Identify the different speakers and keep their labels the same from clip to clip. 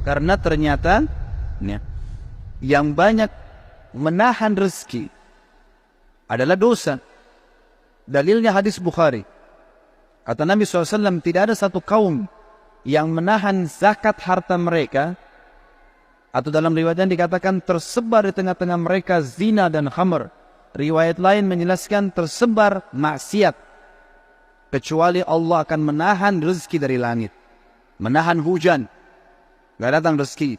Speaker 1: Karena ternyata yang banyak menahan rezeki adalah dosa. Dalilnya hadis Bukhari. Kata Nabi SAW, tidak ada satu kaum yang menahan zakat harta mereka, atau dalam riwayat yang dikatakan tersebar di tengah-tengah mereka zina dan khamr. Riwayat lain menjelaskan tersebar maksiat, kecuali Allah akan menahan rezeki dari langit, menahan hujan, gak datang rezeki.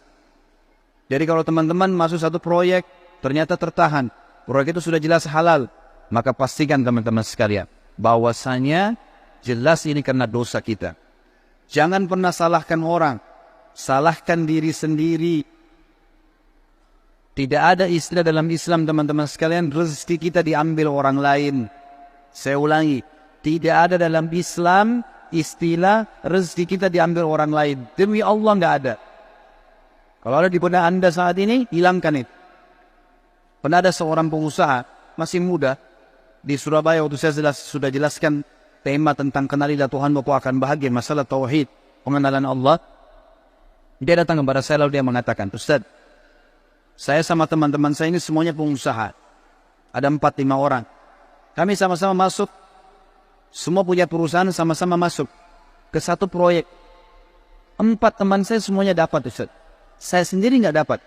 Speaker 1: Jadi kalau teman-teman masuk satu proyek ternyata tertahan, proyek itu sudah jelas halal, maka pastikan teman-teman sekalian bahwasanya jelas ini karena dosa kita. Jangan pernah salahkan orang, salahkan diri sendiri. Tidak ada istilah dalam Islam teman-teman sekalian rezeki kita diambil orang lain. Saya ulangi, tidak ada dalam Islam istilah rezeki kita diambil orang lain. Demi Allah nggak ada. Kalau ada di benak Anda saat ini, hilangkan itu. Pernah ada seorang pengusaha masih muda di Surabaya, waktu saya sudah jelaskan tema tentang kenalilah Tuhan Bapa akan bahagia, masalah tauhid, pengenalan Allah. Dia datang kepada saya lalu dia mengatakan, Ustaz, saya sama teman-teman saya ini semuanya pengusaha. Ada 4-5 orang. Kami sama-sama masuk. Semua punya perusahaan, sama-sama masuk ke satu proyek. 4 teman saya semuanya dapat, Ustaz. Saya sendiri nggak dapat.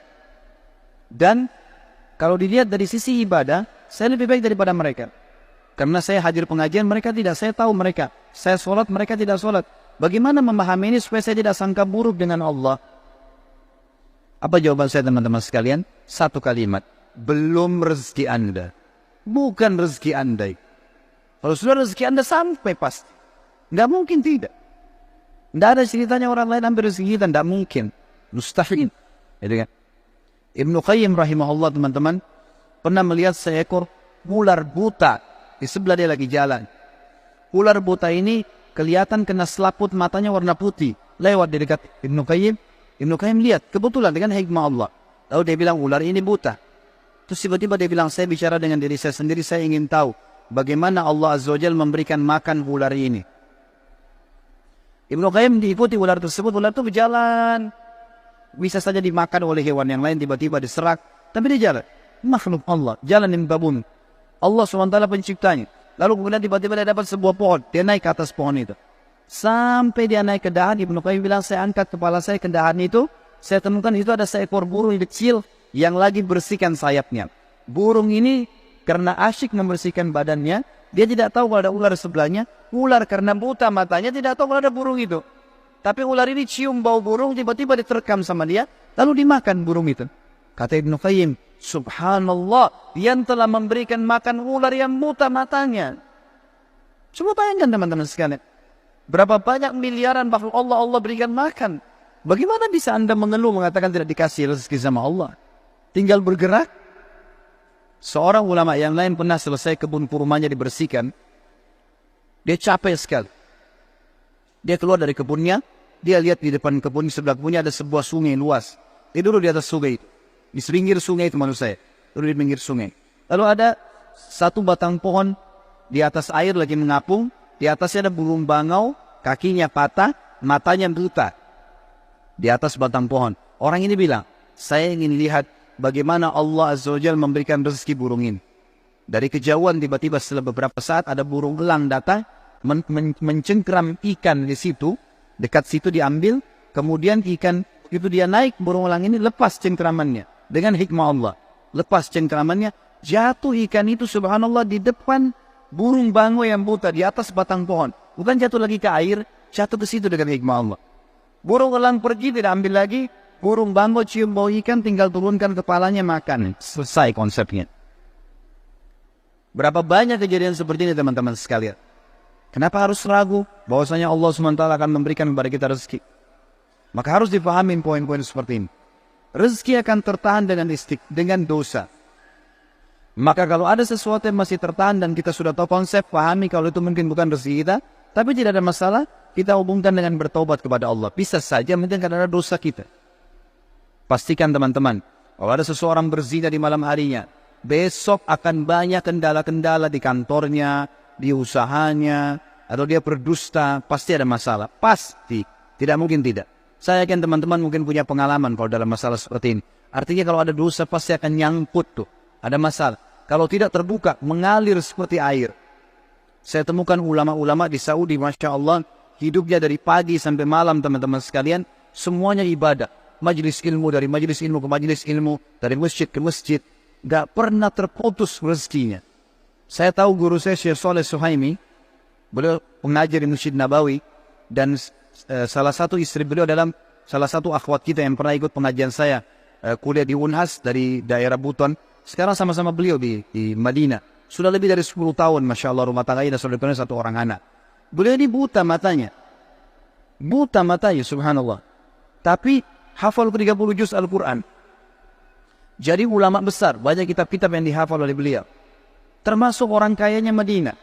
Speaker 1: Dan kalau dilihat dari sisi ibadah, saya lebih baik daripada mereka. Karena saya hadir pengajian, mereka tidak. Saya tahu mereka. Saya sholat, mereka tidak sholat. Bagaimana memahami ini supaya saya tidak sangka buruk dengan Allah? Apa jawaban saya teman-teman sekalian? Satu kalimat. Belum rezeki Anda. Bukan rezeki Anda. Kalau sudah rezeki Anda sampai pasti. Nggak mungkin tidak. Nggak ada ceritanya orang lain ambil rezeki kita. Nggak mungkin. Mustahil. Gitu kan? Ibnu Qayyim rahimahullah teman-teman pernah melihat seekor ular buta di sebelah dia lagi jalan. Ular buta ini kelihatan kena selaput matanya warna putih. Lewat di dekat Ibnu Qayyim. Ibnu Qayyim lihat, kebetulan dengan hikmah Allah. Lalu dia bilang, ular ini buta. Terus tiba-tiba dia bilang, saya bicara dengan diri saya sendiri, saya ingin tahu bagaimana Allah Azza wa Jalla memberikan makan ular ini. Ibnu Qayyim diikuti ular tersebut, ular itu berjalan. Bisa saja dimakan oleh hewan yang lain, tiba-tiba diserak. Tapi dia jalan. Makhluk Allah, jalan di muka bumi. Allah SWT penciptanya. Lalu kemudian tiba-tiba dia dapat sebuah pohon. Dia naik ke atas pohon itu. Sampai dia naik ke dahan, Ibnu Qayyim bilang, saya angkat kepala saya ke dahan itu, saya temukan itu ada seekor burung kecil yang lagi bersihkan sayapnya. Burung ini karena asyik membersihkan badannya, dia tidak tahu kalau ada ular sebelahnya. Ular karena buta matanya tidak tahu kalau ada burung itu. Tapi ular ini cium bau burung, tiba-tiba diterkam sama dia, lalu dimakan burung itu. Kata Ibnu Qayyim, subhanallah, yang telah memberikan makan ular yang buta matanya. Coba bayangkan teman-teman sekalian. Berapa banyak miliaran makhluk Allah berikan makan. Bagaimana bisa Anda mengeluh mengatakan tidak dikasih rezeki sama Allah? Tinggal bergerak. Seorang ulama yang lain pernah selesai kebun kurmanya dibersihkan. Dia capek sekali. Dia keluar dari kebunnya. Dia lihat di depan kebun, di sebelah kebunnya ada sebuah sungai luas. Dia duduk di atas sungai itu. Di pinggir sungai itu maksud saya. Duduk di pinggir sungai. Lalu ada satu batang pohon di atas air lagi mengapung. Di atasnya ada burung bangau, kakinya patah, matanya buta. Di atas batang pohon. Orang ini bilang, saya ingin lihat bagaimana Allah Azza wa Jalla memberikan rezeki burung ini. Dari kejauhan tiba-tiba setelah beberapa saat ada burung elang datang, mencengkram ikan di situ, dekat situ diambil, kemudian ikan itu dia naik, burung elang ini lepas cengkramannya. Dengan hikmah Allah. Lepas cengkramannya, jatuh ikan itu subhanallah di depan burung bangau yang buta di atas batang pohon. Bukan jatuh lagi ke air, jatuh ke situ dengan hikmah Allah. Burung elang pergi, tidak ambil lagi. Burung bangau cium bau ikan, tinggal turunkan kepalanya makan. Selesai konsepnya. Berapa banyak kejadian seperti ini teman-teman sekalian. Kenapa harus ragu bahwasanya Allah SWT akan memberikan kepada kita rezeki? Maka harus dipahami poin-poin seperti ini. Rezeki akan tertahan dengan dosa. Maka kalau ada sesuatu yang masih tertahan dan kita sudah tahu konsep, pahami kalau itu mungkin bukan rezeki kita, tapi tidak ada masalah, kita hubungkan dengan bertobat kepada Allah. Bisa saja mungkin karena ada dosa kita. Pastikan teman-teman, kalau ada seseorang berzina di malam harinya, besok akan banyak kendala-kendala di kantornya, di usahanya, atau dia berdusta, pasti ada masalah. Pasti, tidak mungkin tidak. Saya yakin teman-teman mungkin punya pengalaman kalau dalam masalah seperti ini. Artinya kalau ada dosa pasti akan nyangkut tuh. Ada masalah. Kalau tidak terbuka, mengalir seperti air. Saya temukan ulama-ulama di Saudi, Masya Allah, hidupnya dari pagi sampai malam teman-teman sekalian, semuanya ibadah. Majelis ilmu, dari majelis ilmu ke majelis ilmu, dari masjid ke masjid. Gak pernah terputus rezekinya. Saya tahu guru saya Syekh Saleh Suhaimi, beliau pengajar di Masjid Nabawi, dan salah satu istri beliau dalam salah satu akhwat kita yang pernah ikut pengajian saya, kuliah di Unhas dari daerah Buton. Sekarang sama-sama beliau di Madinah. Sudah lebih dari 10 tahun, Masya Allah, rumah tangganya sudah punya 1 orang anak. Beliau ini buta matanya. Buta matanya, subhanallah. Tapi hafal 30 juz Al-Quran. Jadi ulama besar, banyak kitab-kitab yang dihafal oleh beliau. Termasuk orang kayanya Madinah.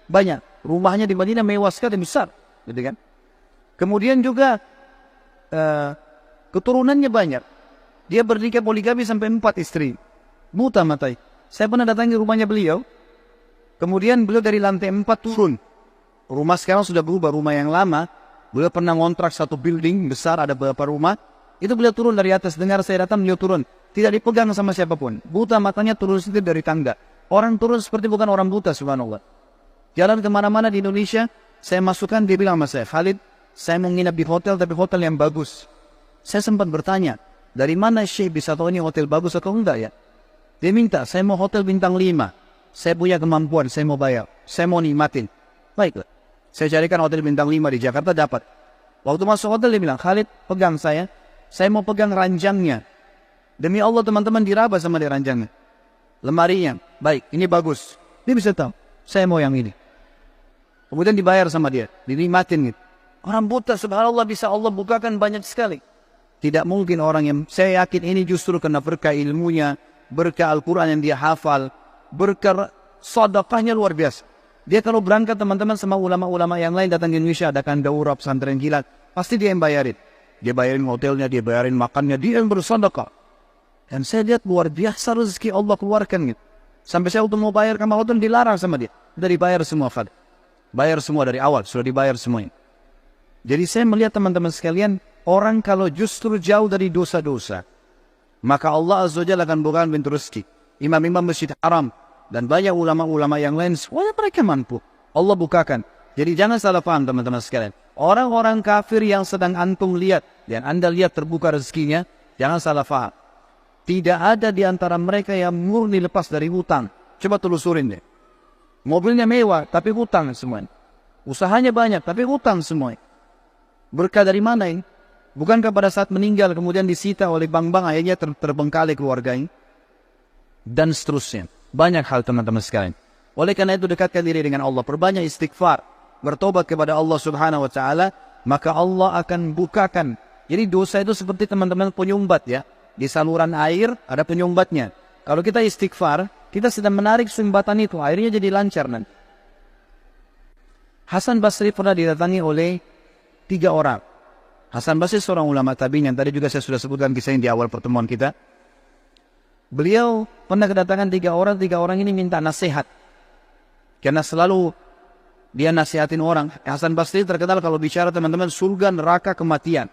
Speaker 1: Banyak. Rumahnya di Madinah mewah sekali, besar. Gitu kan? Kemudian juga keturunannya banyak. Dia bernikah poligami sampai 4 istri. Buta matai. Saya pernah datangi rumahnya beliau. Kemudian beliau dari lantai 4 turun. Rumah sekarang sudah berubah, rumah yang lama. Beliau pernah ngontrak satu building besar, ada beberapa rumah. Itu beliau turun dari atas. Dengar saya datang, beliau turun. Tidak dipegang sama siapapun. Buta matanya turun sendiri dari tangga. Orang turun seperti bukan orang buta, subhanallah. Jalan kemana-mana di Indonesia, saya masukkan, dia bilang sama saya, Khalid, saya mau nginap di hotel, tapi hotel yang bagus. Saya sempat bertanya, dari mana Syekh bisa tahu ini hotel bagus atau enggak ya? Dia minta, saya mau hotel bintang 5. Saya punya kemampuan, saya mau bayar. Saya mau nikmatin. Baiklah. Saya carikan hotel bintang 5 di Jakarta, dapat. Waktu masuk hotel, dia bilang, Khalid, pegang saya. Saya mau pegang ranjangnya. Demi Allah, teman-teman, diraba sama dia ranjangnya. Lemarinya, baik, ini bagus. Dia bisa tahu, saya mau yang ini. Kemudian dibayar sama dia, dinikmatin gitu. Orang buta, subhanallah, bisa Allah bukakan banyak sekali. Tidak mungkin orang yang, saya yakin ini justru karena berkah ilmunya, berkah Al-Quran yang dia hafal, berkah sedekahnya luar biasa. Dia kalau berangkat teman-teman sama ulama-ulama yang lain datang ke Indonesia, adakan daurah pesantren kilat, pasti dia yang bayarin. Dia bayarin hotelnya, dia bayarin makannya, dia yang bersedekah. Dan saya lihat luar biasa rezeki Allah keluarkan gitu. Sampai saya untuk mau bayar kamar hotel dilarang sama dia. Sudah dibayar semua, Fad. Bayar semua dari awal, sudah dibayar semuanya. Jadi saya melihat teman-teman sekalian, orang kalau justru jauh dari dosa-dosa, maka Allah Azza wa Jalla akan bukakan pintu rezeki. Imam-imam Masjid Haram dan banyak ulama-ulama yang lain, semuanya mereka mampu. Allah bukakan. Jadi jangan salah paham teman-teman sekalian. Orang-orang kafir yang sedang antum lihat, dan anda lihat terbuka rezekinya, jangan salah paham. Tidak ada di antara mereka yang murni lepas dari hutang. Coba telusurin deh. Mobilnya mewah, tapi hutang semuanya. Usahanya banyak, tapi hutang semuanya. Berkah dari mana ini? Bukankah pada saat meninggal kemudian disita oleh bank-bank, akhirnya terbengkalai keluarganya? Dan seterusnya. Banyak hal teman-teman sekalian. Oleh karena itu dekatkan diri dengan Allah. Perbanyak istighfar. Bertobat kepada Allah subhanahu wa ta'ala. Maka Allah akan bukakan. Jadi dosa itu seperti teman-teman penyumbat ya. Di saluran air ada penyumbatnya. Kalau kita istighfar, kita sedang menarik sumbatan itu. Airnya jadi lancar nanti. Hasan Basri pernah didatangi oleh 3 orang. Hasan Basri seorang ulama tabi'in yang tadi juga saya sudah sebutkan kisahnya di awal pertemuan kita. Beliau pernah kedatangan 3 orang. 3 orang ini minta nasihat. Karena selalu dia nasihatin orang. Hasan Basri terkenal kalau bicara teman-teman surga, neraka, kematian.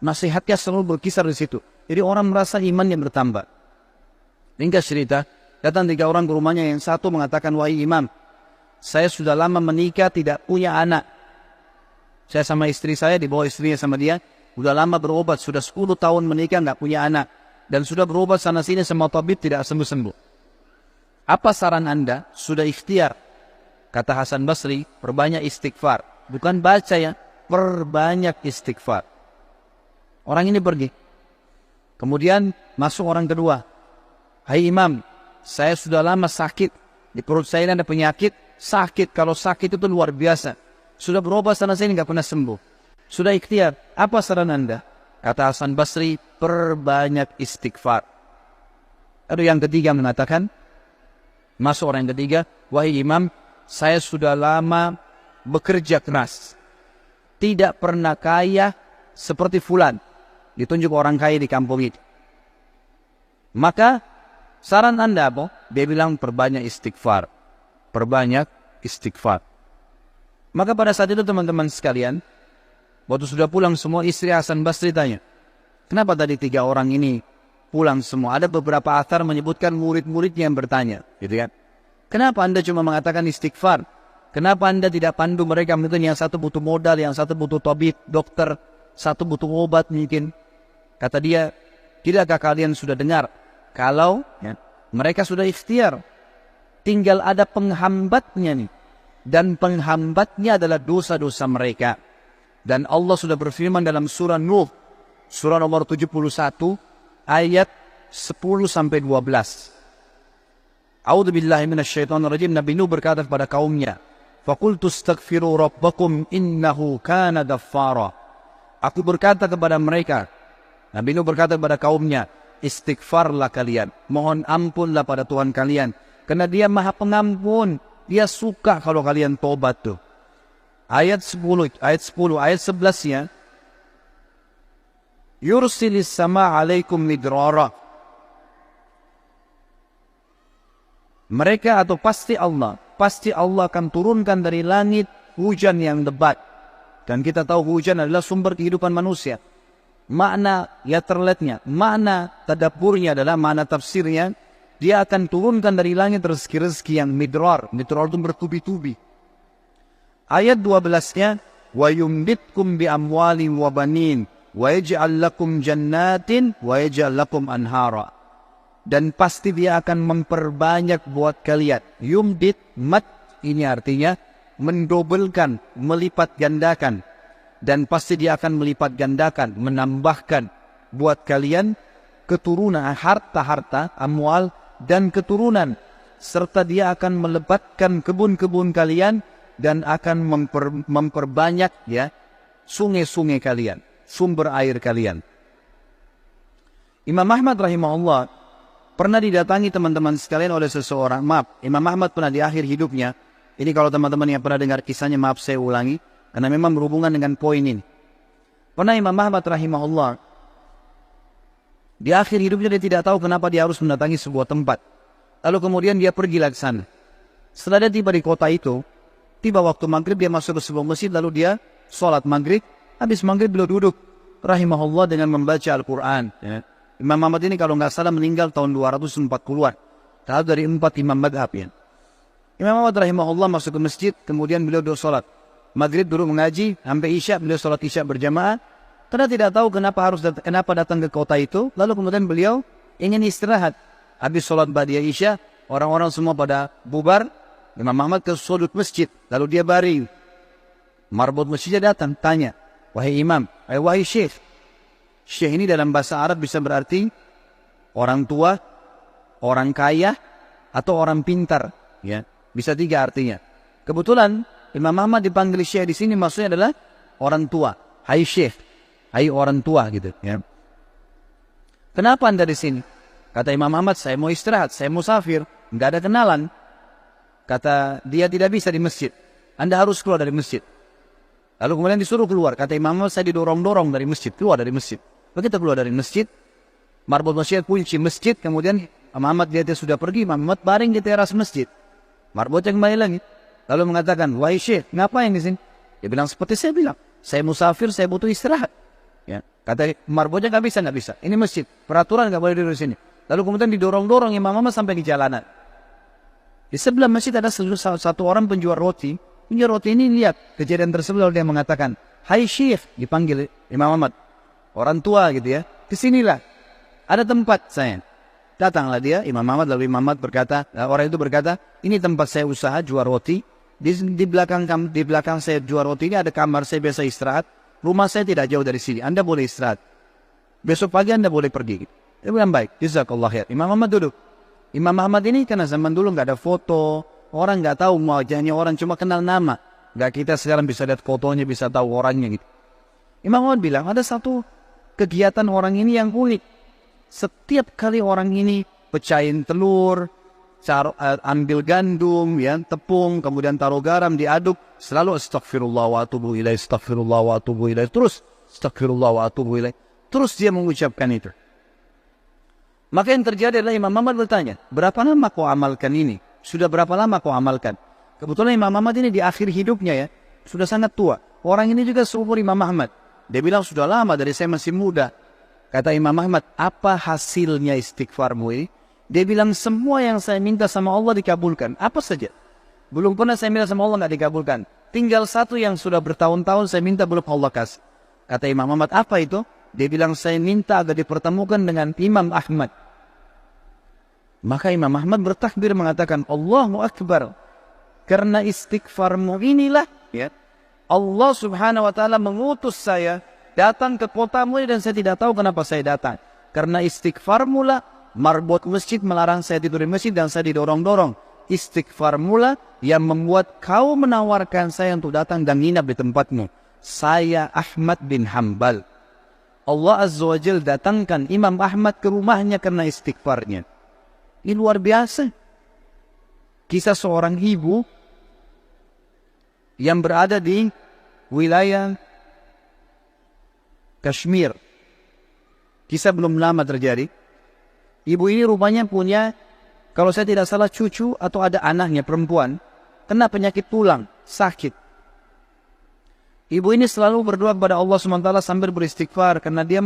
Speaker 1: Nasihatnya selalu berkisar di situ. Jadi orang merasa imannya bertambah. Ringkas cerita, datang 3 orang ke rumahnya, yang satu mengatakan, wahai imam, saya sudah lama menikah tidak punya anak. Saya sama istri saya, dibawa istrinya sama dia, sudah lama berobat, sudah 10 tahun menikah nggak punya anak. Dan sudah berobat sana sini sama tabib tidak sembuh-sembuh. Apa saran anda? Sudah ikhtiar. Kata Hasan Basri, perbanyak istighfar. Bukan baca ya, perbanyak istighfar. Orang ini pergi. Kemudian masuk orang kedua. Hai imam, saya sudah lama sakit. Di perut saya ini ada penyakit. Sakit, kalau sakit itu luar biasa. Sudah berobat sana sini nggak pernah sembuh. Sudah ikhtiar. Apa saran anda? Kata Hasan Basri, perbanyak istighfar. Lalu yang ketiga mengatakan, masuk orang yang ketiga, wahai imam, saya sudah lama bekerja keras. Tidak pernah kaya seperti fulan. Ditunjuk orang kaya di kampung itu. Maka saran anda apa? Dia bilang perbanyak istighfar. Perbanyak istighfar. Maka pada saat itu teman-teman sekalian, Waktu sudah pulang semua, istri Hasan Basri tanya, kenapa tadi 3 orang ini pulang semua? Ada beberapa athar menyebutkan murid-muridnya yang bertanya, gitu kan? Kenapa Anda cuma mengatakan istighfar? Kenapa Anda tidak pandu mereka? Mungkin yang satu butuh modal, yang satu butuh tabib, dokter, satu butuh obat mungkin. Kata dia, tidakkah kalian sudah dengar kalau mereka sudah ikhtiar, tinggal ada penghambatnya nih, dan penghambatnya adalah dosa-dosa mereka. Dan Allah sudah berfirman dalam surah Nuh, surah nomor 71, ayat 10-12. A'udzubillahi minasyaitonirrajim. Nabi Nuh berkata kepada kaumnya, "Faqultu astaghfiru rabbakum innahu kana ghaffara." Aku berkata kepada mereka, Nabi Nuh berkata kepada kaumnya, istighfarlah kalian, mohon ampunlah pada Tuhan kalian, karena Dia Maha Pengampun, Dia suka kalau kalian tobat tuh. Ayat 10, ayat 11-nya, yursilis sama alaikum midrara. Mereka atau pasti Allah akan turunkan dari langit hujan yang lebat. Dan kita tahu hujan adalah sumber kehidupan manusia. Makna ya terletnya, makna tadaburnya adalah, makna tafsirnya, Dia akan turunkan dari langit rezeki-rezeki yang midrar. Midrar itu bertubi-tubi. Ayat 12-nya, wa yumditkum bi amwalin wa banin wa yaj'al lakum jannatin wa yaj'al lakum anhara. Dan pasti Dia akan memperbanyak buat kalian. Yumdit, mat, ini artinya mendobelkan, melipat gandakan. Dan pasti Dia akan melipat gandakan, menambahkan buat kalian keturunan, harta-harta, amwal, dan keturunan. Serta Dia akan melebatkan kebun-kebun kalian, dan akan memperbanyak sungai-sungai kalian, sumber air kalian. Imam Ahmad rahimahullah pernah didatangi teman-teman sekalian oleh seseorang. Maaf, Imam Ahmad pernah di akhir hidupnya, ini kalau teman-teman yang pernah dengar kisahnya, maaf saya ulangi, karena memang berhubungan dengan poin ini. Pernah Imam Ahmad rahimahullah di akhir hidupnya, dia tidak tahu kenapa dia harus mendatangi sebuah tempat. Lalu kemudian dia pergi ke sana. Setelah dia tiba di kota itu, tiba waktu maghrib, dia masuk ke sebuah masjid, lalu dia sholat maghrib. Habis maghrib beliau duduk rahimahullah dengan membaca Al-Quran. Imam Ahmad ini kalau nggak salah meninggal tahun 240-an. Tahu dari 4 imam madhab ya. Imam Ahmad rahimahullah masuk ke masjid, kemudian beliau duduk sholat maghrib, duduk mengaji, sampai isya, beliau sholat isya berjamaah. Karena tidak tahu kenapa datang ke kota itu, lalu kemudian beliau ingin istirahat. Habis sholat ba'diyah isya, orang-orang semua pada bubar, Imam Ahmad ke sudut masjid, lalu dia baring. Marbot masjidnya datang, tanya, wahai imam, wahai syekh. Syekh ini dalam bahasa Arab bisa berarti orang tua, orang kaya, atau orang pintar. Ya, bisa 3 artinya. Kebetulan Imam Ahmad dipanggil syekh di sini, maksudnya adalah orang tua. Hai syekh, hai orang tua gitu. Ya. Kenapa Anda di sini? Kata Imam Ahmad, saya mau istirahat, saya mau musafir, nggak ada kenalan. Kata dia, tidak bisa di masjid. Anda harus keluar dari masjid. Lalu kemudian disuruh keluar. Kata Imam Ahmad, saya didorong-dorong dari masjid. Keluar dari masjid. Begitu keluar dari masjid, marbot masjid, kunci masjid. Kemudian Imam Ahmad dia sudah pergi. Imam Ahmad baring di teras masjid. Marbotnya kembali lagi. Lalu mengatakan, wahai syekh, ngapain di sini? Dia bilang, seperti saya bilang, saya musafir, saya butuh istirahat. Ya. Kata marbotnya, nggak bisa. Ini masjid. Peraturan nggak boleh duduk di sini. Lalu kemudian didorong-dorong Imam Ahmad sampai ke jalanan. Di sebelah masjid ada satu orang penjual roti. Penjual roti ini lihat kejadian tersebut, lalu dia mengatakan, hai syekh, dipanggil Imam Ahmad, orang tua gitu ya, kesinilah, ada tempat saya. Datanglah dia, Imam Ahmad, lalu Imam Ahmad berkata, orang itu berkata, ini tempat saya usaha jual roti. Di belakang saya jual roti ini ada kamar saya biasa istirahat. Rumah saya tidak jauh dari sini, Anda boleh istirahat. Besok pagi Anda boleh pergi. Dia bilang baik, jazakallah khair. Imam Ahmad duduk. Imam Ahmad ini karena zaman dulu nggak ada foto, orang nggak tahu wajahnya, orang cuma kenal nama. Nggak kita sekarang bisa lihat fotonya, bisa tahu orangnya gitu. Imam Ahmad bilang ada satu kegiatan orang ini yang unik. Setiap kali orang ini pecahin telur, ambil gandum, ya, tepung, kemudian taruh garam, diaduk, selalu astagfirullah wa atubu ilaih, astagfirullah wa atubu ilaih, terus astagfirullah wa atubu ilaih. Terus dia mengucapkan itu. Maka yang terjadi adalah Imam Ahmad bertanya, berapa lama kau amalkan ini? Sudah berapa lama kau amalkan? Kebetulan Imam Ahmad ini di akhir hidupnya ya, sudah sangat tua. Orang ini juga seumur Imam Ahmad. Dia bilang, sudah lama dari saya masih muda. Kata Imam Ahmad, apa hasilnya istighfarmu ini? Dia bilang, semua yang saya minta sama Allah dikabulkan. Apa saja. Belum pernah saya minta sama Allah nggak dikabulkan. Tinggal satu yang sudah bertahun-tahun saya minta belum Allah kasih. Kata Imam Ahmad, apa itu? Dia bilang, saya minta agar dipertemukan dengan Imam Ahmad. Maka Imam Ahmad bertakbir mengatakan, Allahu Akbar. Karena istighfarmu inilah, ya, Allah subhanahu wa ta'ala mengutus saya datang ke kotamu ini dan saya tidak tahu kenapa saya datang. Karena istighfarmu lah, marbot masjid melarang saya tidur di masjid dan saya didorong-dorong. Istighfarmu lah yang membuat kau menawarkan saya untuk datang dan nginap di tempatmu. Saya Ahmad bin Hanbal. Allah Azza wa Jal datangkan Imam Ahmad ke rumahnya karena istighfarnya. Ini luar biasa. Kisah seorang ibu yang berada di wilayah Kashmir. Kisah belum lama terjadi. Ibu ini rupanya punya, kalau saya tidak salah, cucu atau ada anaknya perempuan kena penyakit tulang, sakit. Ibu ini selalu berdoa kepada Allah SWT sambil beristighfar karena dia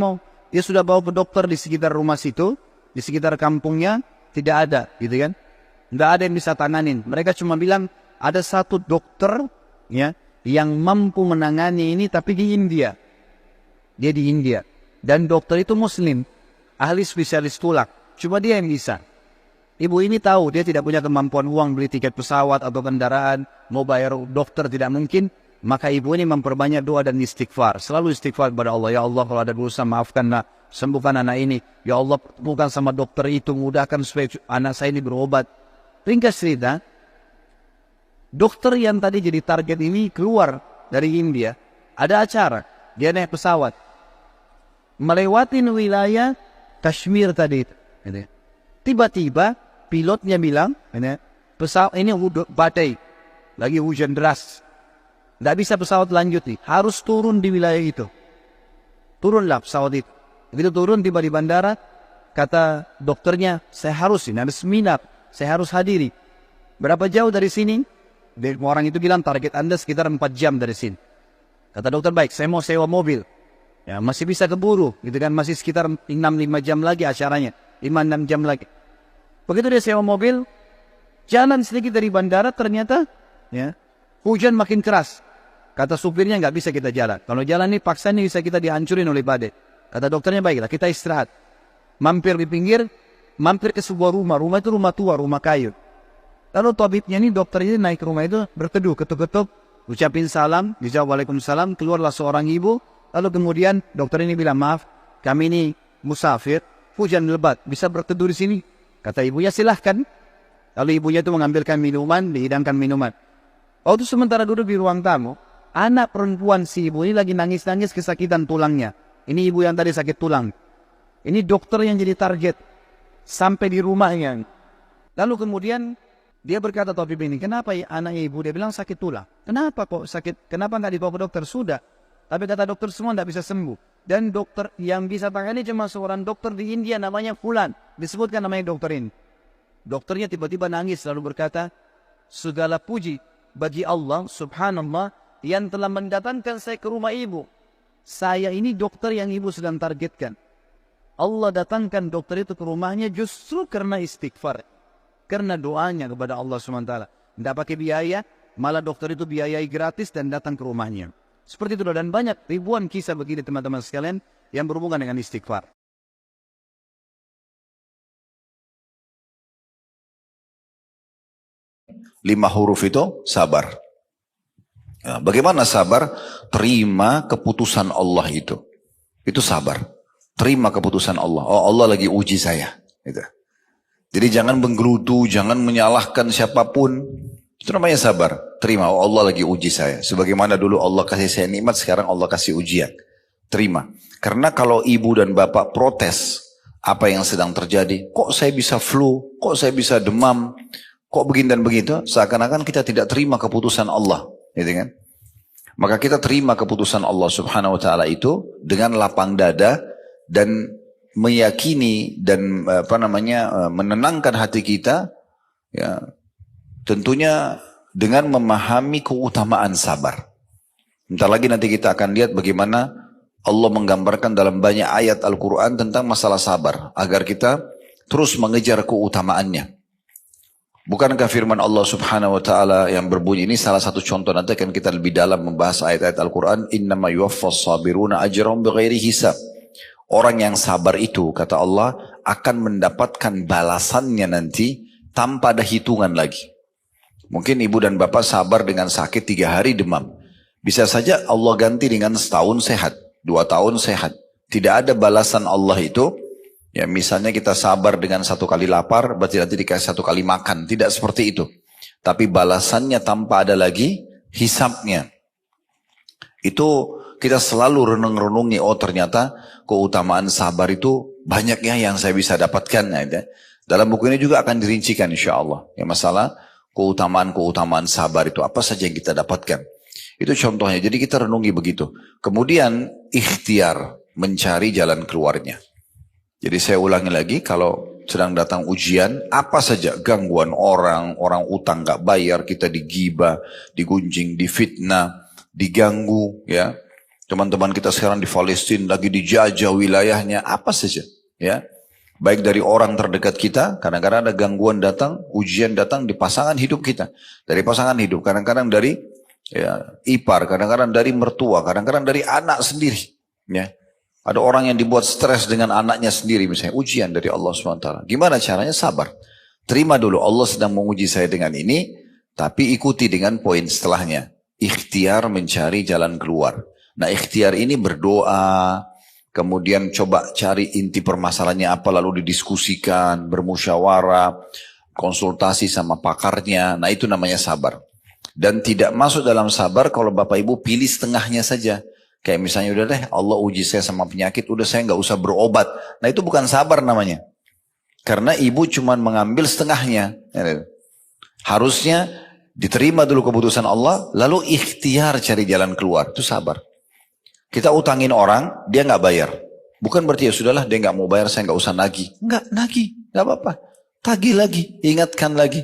Speaker 1: sudah bawa ke dokter di sekitar rumah situ, di sekitar kampungnya tidak ada, gitu kan? Tidak ada yang bisa tanganin. Mereka cuma bilang ada satu dokter, ya, yang mampu menangani ini, tapi di India. Dia di India. Dan dokter itu Muslim, ahli spesialis tulang. Cuma dia yang bisa. Ibu ini tahu dia tidak punya kemampuan uang beli tiket pesawat atau kendaraan, mau bayar dokter tidak mungkin. Maka ibu ini memperbanyak doa dan istighfar. Selalu istighfar kepada Allah. Ya Allah, kalau ada dosa maafkanlah, sembuhkan anak ini. Ya Allah, pertemukan sama dokter itu, mudahkan supaya anak saya ini berobat. Ringkas cerita, dokter yang tadi jadi target ini keluar dari India. Ada acara, dia naik pesawat melewati wilayah Kashmir tadi. Tiba-tiba pilotnya bilang, pesawat ini badai, lagi hujan deras, tidak bisa pesawat lanjut nih, harus turun di wilayah itu. Turunlah pesawat itu. Begitu turun, tiba di bandara, kata dokternya, saya harus ini, ada seminar, saya harus hadiri. Berapa jauh dari sini? Orang itu bilang target Anda sekitar 4 jam dari sini. Kata dokter, baik, saya mau sewa mobil. Ya, masih bisa keburu, gitu kan, masih sekitar 6-5 jam lagi acaranya, 5-6 jam lagi. Begitu dia sewa mobil, jalan sedikit dari bandara, ternyata ya, hujan makin keras. Kata supirnya, nggak bisa kita jalan. Kalau jalan ini paksa ini bisa kita dihancurin oleh badai. Kata dokternya, baiklah, kita istirahat. Mampir di pinggir, mampir ke sebuah rumah. Rumah itu rumah tua, rumah kayu. Lalu tabibnya ini, dokter ini naik ke rumah itu, berteduh, ketuk-ketuk, ucapin salam, dijawab waalaikumsalam, keluarlah seorang ibu. Lalu kemudian dokter ini bilang, maaf, kami ini musafir, hujan lebat, bisa berteduh di sini? Kata ibunya, silahkan. Lalu ibunya itu mengambilkan minuman, dihidangkan minuman. Waktu sementara duduk di ruang tamu, anak perempuan si ibu ini lagi nangis-nangis kesakitan tulangnya. Ini ibu yang tadi sakit tulang. Ini dokter yang jadi target. Sampai di rumahnya. Lalu kemudian dia berkata, tabib ini, kenapa ya anaknya ibu? Dia bilang sakit tulang. Kenapa kok sakit? Kenapa nggak dibawa ke dokter? Sudah. Tapi kata dokter semua tidak bisa sembuh. Dan dokter yang bisa tangani cuma seorang dokter di India namanya Fulan. Disebutkan namanya dokter ini. Dokternya tiba-tiba nangis lalu berkata, segala puji bagi Allah subhanallah yang telah mendatangkan saya ke rumah ibu. Saya ini dokter yang ibu sedang targetkan. Allah datangkan dokter itu ke rumahnya justru karena istighfar. Karena doanya kepada Allah SWT. Tidak pakai biaya, malah dokter itu biayai gratis dan datang ke rumahnya. Seperti itu, dan banyak ribuan kisah begini teman-teman sekalian yang berhubungan dengan istighfar.
Speaker 2: 5 huruf itu sabar. Ya, bagaimana sabar? Terima keputusan Allah itu. Itu sabar. Terima keputusan Allah. Oh, Allah lagi uji saya. Gitu. Jadi jangan menggerutu, jangan menyalahkan siapapun. Itu namanya sabar. Terima, oh Allah lagi uji saya. Sebagaimana dulu Allah kasih saya nikmat, sekarang Allah kasih ujian. Terima. Karena kalau ibu dan bapak protes apa yang sedang terjadi, kok saya bisa flu, kok saya bisa demam, kok begini dan begitu, seakan-akan kita tidak terima keputusan Allah. Gitu kan? Maka kita terima keputusan Allah subhanahu wa ta'ala itu dengan lapang dada dan meyakini dan menenangkan hati kita, ya, tentunya dengan memahami keutamaan sabar. Bentar lagi nanti kita akan lihat bagaimana Allah menggambarkan dalam banyak ayat Al-Quran tentang masalah sabar. Agar kita terus mengejar keutamaannya. Bukankah firman Allah subhanahu wa ta'ala yang berbunyi, ini salah satu contoh, nanti akan kita lebih dalam membahas ayat-ayat Al-Quran. Innama yuwaffas sabiruna ajram bighairi hisab. Orang yang sabar itu, kata Allah, akan mendapatkan balasannya nanti tanpa ada hitungan lagi. Mungkin ibu dan bapak sabar dengan sakit 3 hari demam. Bisa saja Allah ganti dengan setahun sehat, 2 tahun sehat. Tidak ada balasan Allah itu. Ya, misalnya kita sabar dengan 1 kali lapar, berarti nanti dikasih 1 kali makan. Tidak seperti itu. Tapi balasannya tanpa ada lagi hisapnya. Itu kita selalu renung-renungi, oh ternyata keutamaan sabar itu banyak ya yang saya bisa dapatkan. Ya. Dalam buku ini juga akan dirincikan insya Allah. Ya, masalah keutamaan-keutamaan sabar itu apa saja yang kita dapatkan. Itu contohnya. Jadi kita renungi begitu. Kemudian ikhtiar, mencari jalan keluarnya. Jadi saya ulangi lagi, kalau sedang datang ujian, apa saja gangguan orang utang gak bayar, kita digibah, digunjing, difitnah, diganggu, ya. Teman-teman kita sekarang di Palestina lagi dijajah wilayahnya, apa saja, ya. Baik dari orang terdekat kita, kadang-kadang ada gangguan datang, ujian datang di pasangan hidup kita. Dari pasangan hidup, kadang-kadang dari ya, ipar, kadang-kadang dari mertua, kadang-kadang dari anak sendiri, ya. Ada orang yang dibuat stres dengan anaknya sendiri misalnya. Ujian dari Allah SWT. Gimana caranya? Sabar. Terima dulu. Allah sedang menguji saya dengan ini. Tapi ikuti dengan poin setelahnya. Ikhtiar mencari jalan keluar. Nah ikhtiar ini berdoa. Kemudian coba cari inti permasalahannya apa. Lalu didiskusikan. Bermusyawarah. Konsultasi sama pakarnya. Nah itu namanya sabar. Dan tidak masuk dalam sabar kalau Bapak Ibu pilih setengahnya saja. Kayak misalnya udah deh Allah uji saya sama penyakit, udah saya nggak usah berobat. Nah itu bukan sabar namanya. Karena ibu cuma mengambil setengahnya. Harusnya diterima dulu keputusan Allah, lalu ikhtiar cari jalan keluar. Itu sabar. Kita utangin orang, dia nggak bayar. Bukan berarti ya sudahlah dia nggak mau bayar, saya nggak usah nagih. Nggak nagih, nggak apa-apa. Tagih lagi, ingatkan lagi.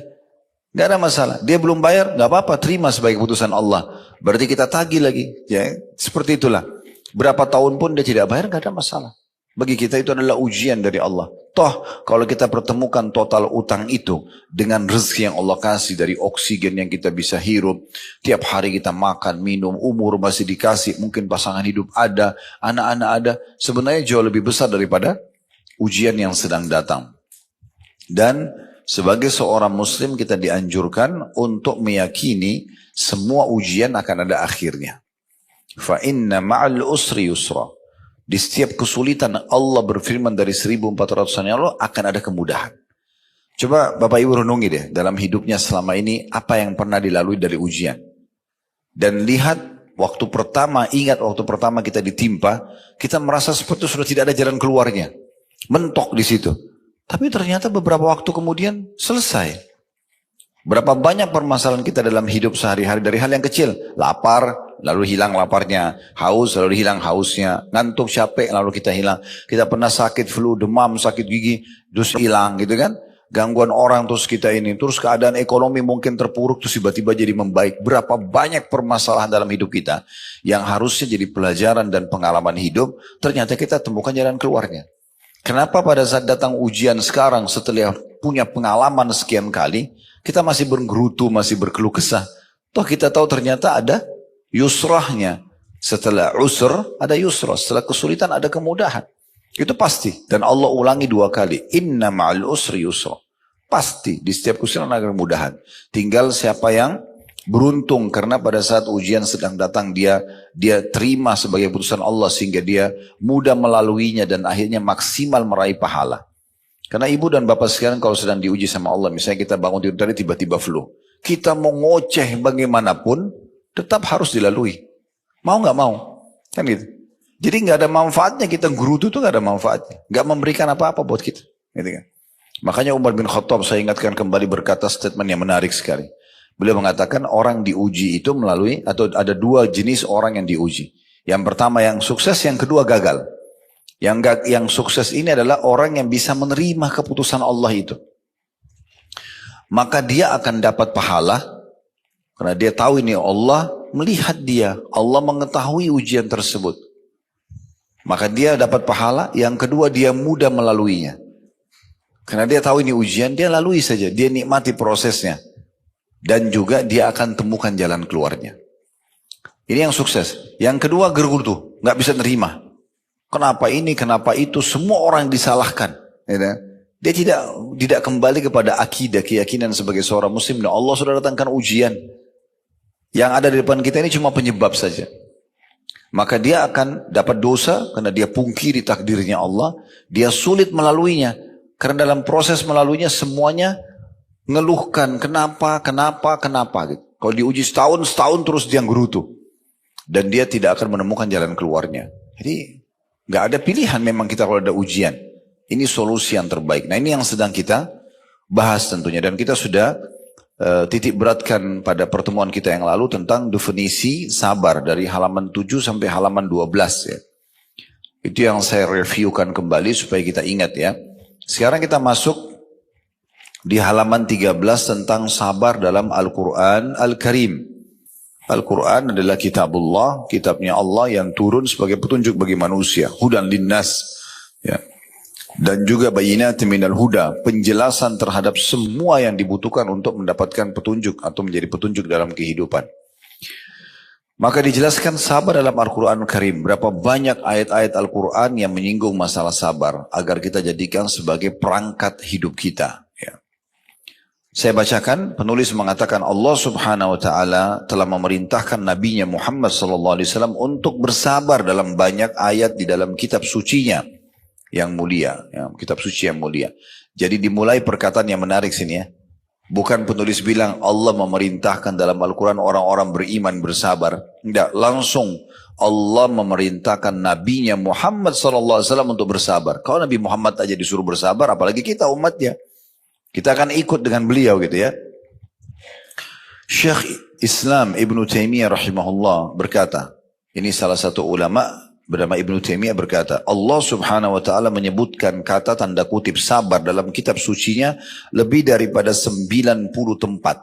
Speaker 2: Nggak ada masalah. Dia belum bayar, nggak apa-apa. Terima sebagai keputusan Allah. Berarti kita tagih lagi. Ya, seperti itulah. Berapa tahun pun dia tidak bayar, nggak ada masalah. Bagi kita itu adalah ujian dari Allah. Toh, kalau kita pertemukan total utang itu dengan rezeki yang Allah kasih dari oksigen yang kita bisa hirup. Tiap hari kita makan, minum, umur masih dikasih. Mungkin pasangan hidup ada, anak-anak ada. Sebenarnya jauh lebih besar daripada ujian yang sedang datang. Dan sebagai seorang muslim kita dianjurkan untuk meyakini semua ujian akan ada akhirnya. Fa inna ma'al usri yusra. Di setiap kesulitan Allah berfirman dari 1400 tahun yang lalu akan ada kemudahan. Coba Bapak Ibu renungi deh dalam hidupnya selama ini apa yang pernah dilalui dari ujian. Dan lihat waktu pertama, ingat waktu pertama kita ditimpa, kita merasa seperti sudah tidak ada jalan keluarnya. Mentok di situ. Tapi ternyata beberapa waktu kemudian selesai. Berapa banyak permasalahan kita dalam hidup sehari-hari dari hal yang kecil. Lapar, lalu hilang laparnya. Haus, lalu hilang hausnya. Ngantuk, capek, lalu kita hilang. Kita pernah sakit flu, demam, sakit gigi, terus hilang gitu kan. Gangguan orang terus kita ini. Terus keadaan ekonomi mungkin terpuruk, terus tiba-tiba jadi membaik. Berapa banyak permasalahan dalam hidup kita yang harusnya jadi pelajaran dan pengalaman hidup. Ternyata kita temukan jalan keluarnya. Kenapa pada saat datang ujian sekarang setelah punya pengalaman sekian kali, kita masih bergerutu, masih berkeluh kesah. Toh kita tahu ternyata ada yusrahnya. Setelah usr ada yusrah, setelah kesulitan ada kemudahan. Itu pasti. Dan Allah ulangi 2 kali. Inna ma'al usri yusra. Pasti di setiap kesulitan ada kemudahan. Tinggal siapa yang beruntung karena pada saat ujian sedang datang dia terima sebagai putusan Allah sehingga dia mudah melaluinya dan akhirnya maksimal meraih pahala. Karena ibu dan bapak sekarang kalau sedang diuji sama Allah, misalnya kita bangun tidur tadi tiba-tiba flu, kita mau ngoceh bagaimanapun tetap harus dilalui. Mau nggak mau, kan gitu. Jadi nggak ada manfaatnya kita gerutu itu nggak ada manfaatnya, nggak memberikan apa-apa buat kita, gitu kan. Makanya Umar bin Khattab saya ingatkan kembali berkata statement yang menarik sekali. Beliau mengatakan orang diuji itu melalui, atau ada 2 jenis orang yang diuji. Yang pertama yang sukses, yang kedua gagal. Yang sukses ini adalah orang yang bisa menerima keputusan Allah itu. Maka dia akan dapat pahala, karena dia tahu ini Allah melihat dia, Allah mengetahui ujian tersebut. Maka dia dapat pahala. Yang kedua, dia mudah melaluinya. Karena dia tahu ini ujian, dia lalui saja. Dia nikmati prosesnya. Dan juga dia akan temukan jalan keluarnya. Ini yang sukses. Yang kedua, gerutu. Nggak bisa nerima. Kenapa ini, kenapa itu. Semua orang disalahkan. Dia tidak kembali kepada akidah, keyakinan sebagai seorang muslim. Nah, Allah sudah datangkan ujian. Yang ada di depan kita ini cuma penyebab saja. Maka dia akan dapat dosa karena dia pungkiri takdirnya Allah. Dia sulit melaluinya. Karena dalam proses melaluinya semuanya ngeluhkan kenapa. Gitu. Kalau diuji setahun terus dia gerutu. Dan dia tidak akan menemukan jalan keluarnya. Jadi nggak ada pilihan memang kita kalau ada ujian. Ini solusi yang terbaik. Nah ini yang sedang kita bahas tentunya. Dan kita sudah titik beratkan pada pertemuan kita yang lalu tentang definisi sabar dari halaman 7 sampai halaman 12 ya. Itu yang saya reviewkan kembali supaya kita ingat ya. Sekarang kita masuk di halaman 13 tentang sabar dalam Al-Quran Al-Karim. Al-Quran adalah kitabullah, kitabnya Allah yang turun sebagai petunjuk bagi manusia. Hudan linnas. Ya. Dan juga bayinatin minal huda, penjelasan terhadap semua yang dibutuhkan untuk mendapatkan petunjuk atau menjadi petunjuk dalam kehidupan. Maka dijelaskan sabar dalam Al-Quran Karim. Berapa banyak ayat-ayat Al-Quran yang menyinggung masalah sabar agar kita jadikan sebagai perangkat hidup kita. Ya. Saya bacakan, penulis mengatakan Allah subhanahu wa ta'ala telah memerintahkan Nabi-Nya Muhammad sallallahu alaihi wasallam untuk bersabar dalam banyak ayat di dalam kitab sucinya yang mulia, ya, kitab suci yang mulia. Jadi dimulai perkataan yang menarik sini ya. Bukan penulis bilang Allah memerintahkan dalam Al-Quran orang-orang beriman bersabar. Tidak, langsung Allah memerintahkan Nabi-Nya Muhammad SAW untuk bersabar. Kalau Nabi Muhammad aja disuruh bersabar, apalagi kita umatnya. Kita akan ikut dengan beliau gitu ya. Syekh Islam Ibn Taimiyah rahimahullah berkata, ini salah satu ulama bernama Ibn Taimiyah berkata, Allah subhanahu wa ta'ala menyebutkan kata tanda kutip sabar dalam kitab sucinya lebih daripada 90 tempat.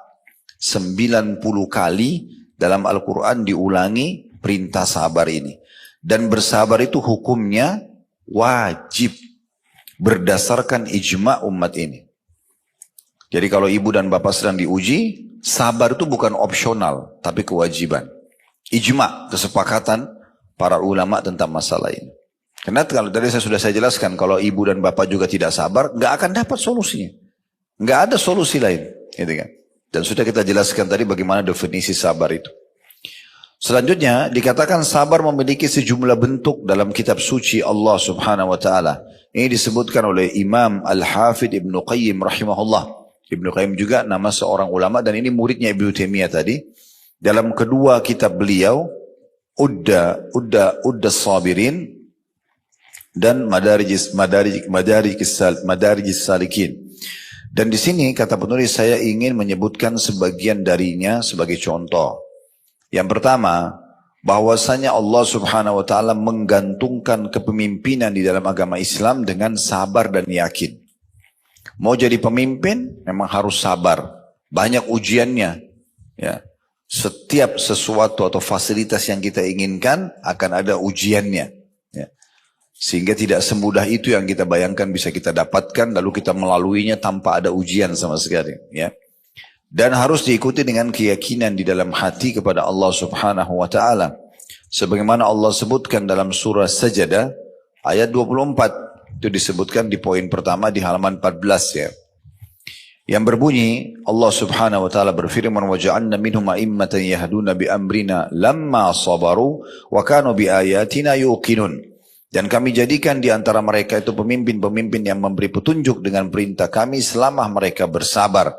Speaker 2: 90 kali dalam Al-Quran diulangi perintah sabar ini. Dan bersabar itu hukumnya wajib berdasarkan ijma' umat ini. Jadi kalau ibu dan bapak sedang diuji, sabar itu bukan opsional, tapi kewajiban. Ijma', kesepakatan para ulama tentang masalah ini. Karena kalau tadi saya jelaskan, kalau ibu dan bapak juga tidak sabar, nggak akan dapat solusinya. Nggak ada solusi lain. Gitu kan? Dan sudah kita jelaskan tadi bagaimana definisi sabar itu. Selanjutnya, dikatakan sabar memiliki sejumlah bentuk dalam kitab suci Allah subhanahu wa ta'ala. Ini disebutkan oleh Imam Al-Hafidh Ibn Qayyim rahimahullah. Ibn Qayyim juga nama seorang ulama dan ini muridnya Ibn Taimiyah tadi. Dalam kedua kitab beliau, Udda Sabirin dan Madarijis Salikin. Dan di sini kata penulis saya ingin menyebutkan sebagian darinya sebagai contoh. Yang pertama, bahwasanya Allah subhanahu wa ta'ala menggantungkan kepemimpinan di dalam agama Islam dengan sabar dan yakin. Mau jadi pemimpin memang harus sabar. Banyak ujiannya. Ya. Setiap sesuatu atau fasilitas yang kita inginkan akan ada ujiannya. Ya. Sehingga tidak semudah itu yang kita bayangkan bisa kita dapatkan lalu kita melaluinya tanpa ada ujian sama sekali. Ya. Dan harus diikuti dengan keyakinan di dalam hati kepada Allah subhanahu wa ta'ala. Sebagaimana Allah sebutkan dalam surah Sajadah ayat 24. Itu disebutkan di poin pertama di halaman 14 ya. Yang berbunyi Allah subhanahu wa ta'ala berfirman وَجَعَلْنَا مِنْهُمْ أَئِمَّةً يَهْدُونَ بِأَمْرِنَا لَمَّا صَبَرُوا وَكَانُوا بِآيَاتِنَا يُوقِنُونَ. Dan kami jadikan di antara mereka itu pemimpin-pemimpin yang memberi petunjuk dengan perintah kami selama mereka bersabar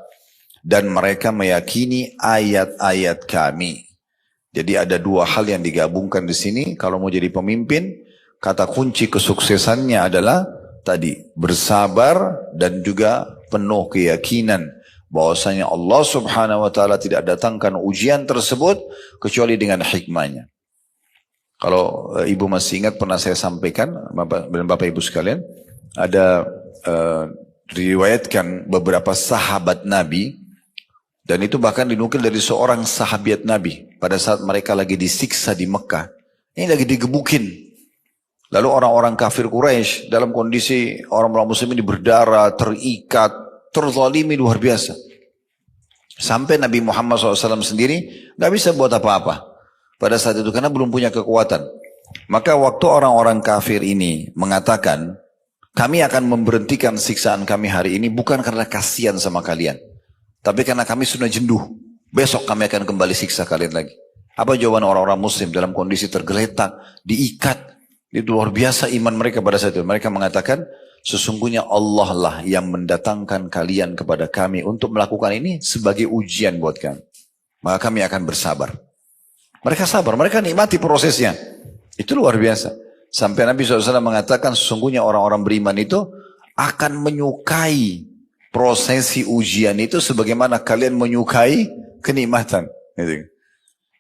Speaker 2: dan mereka meyakini ayat-ayat kami. Jadi ada dua hal yang digabungkan di sini. Kalau mau jadi pemimpin, kata kunci kesuksesannya adalah tadi bersabar dan juga penuh keyakinan bahwasanya Allah subhanahu wa ta'ala tidak datangkan ujian tersebut kecuali dengan hikmahnya. Kalau ibu masih ingat pernah saya sampaikan dan bapak ibu sekalian, ada diriwayatkan beberapa sahabat Nabi dan itu bahkan dinukil dari seorang sahabat Nabi pada saat mereka lagi disiksa di Mekah. Ini lagi digebukin Lalu orang-orang kafir Quraisy dalam kondisi orang-orang muslim ini berdarah, terikat, terzalimi luar biasa. Sampai Nabi Muhammad SAW sendiri nggak bisa buat apa-apa pada saat itu karena belum punya kekuatan. Maka waktu orang-orang kafir ini mengatakan, kami akan memberhentikan siksaan kami hari ini bukan karena kasihan sama kalian, tapi karena kami sudah jenuh. Besok kami akan kembali siksa kalian lagi. Apa jawaban orang-orang muslim dalam kondisi tergeletak, diikat? Itu luar biasa iman mereka pada saat itu. Mereka mengatakan, sesungguhnya Allah lah yang mendatangkan kalian kepada kami untuk melakukan ini sebagai ujian buat kami. Maka kami akan bersabar. Mereka sabar, mereka nikmati prosesnya. Itu luar biasa. Sampai Nabi SAW mengatakan sesungguhnya orang-orang beriman itu akan menyukai prosesi ujian itu sebagaimana kalian menyukai kenikmatan.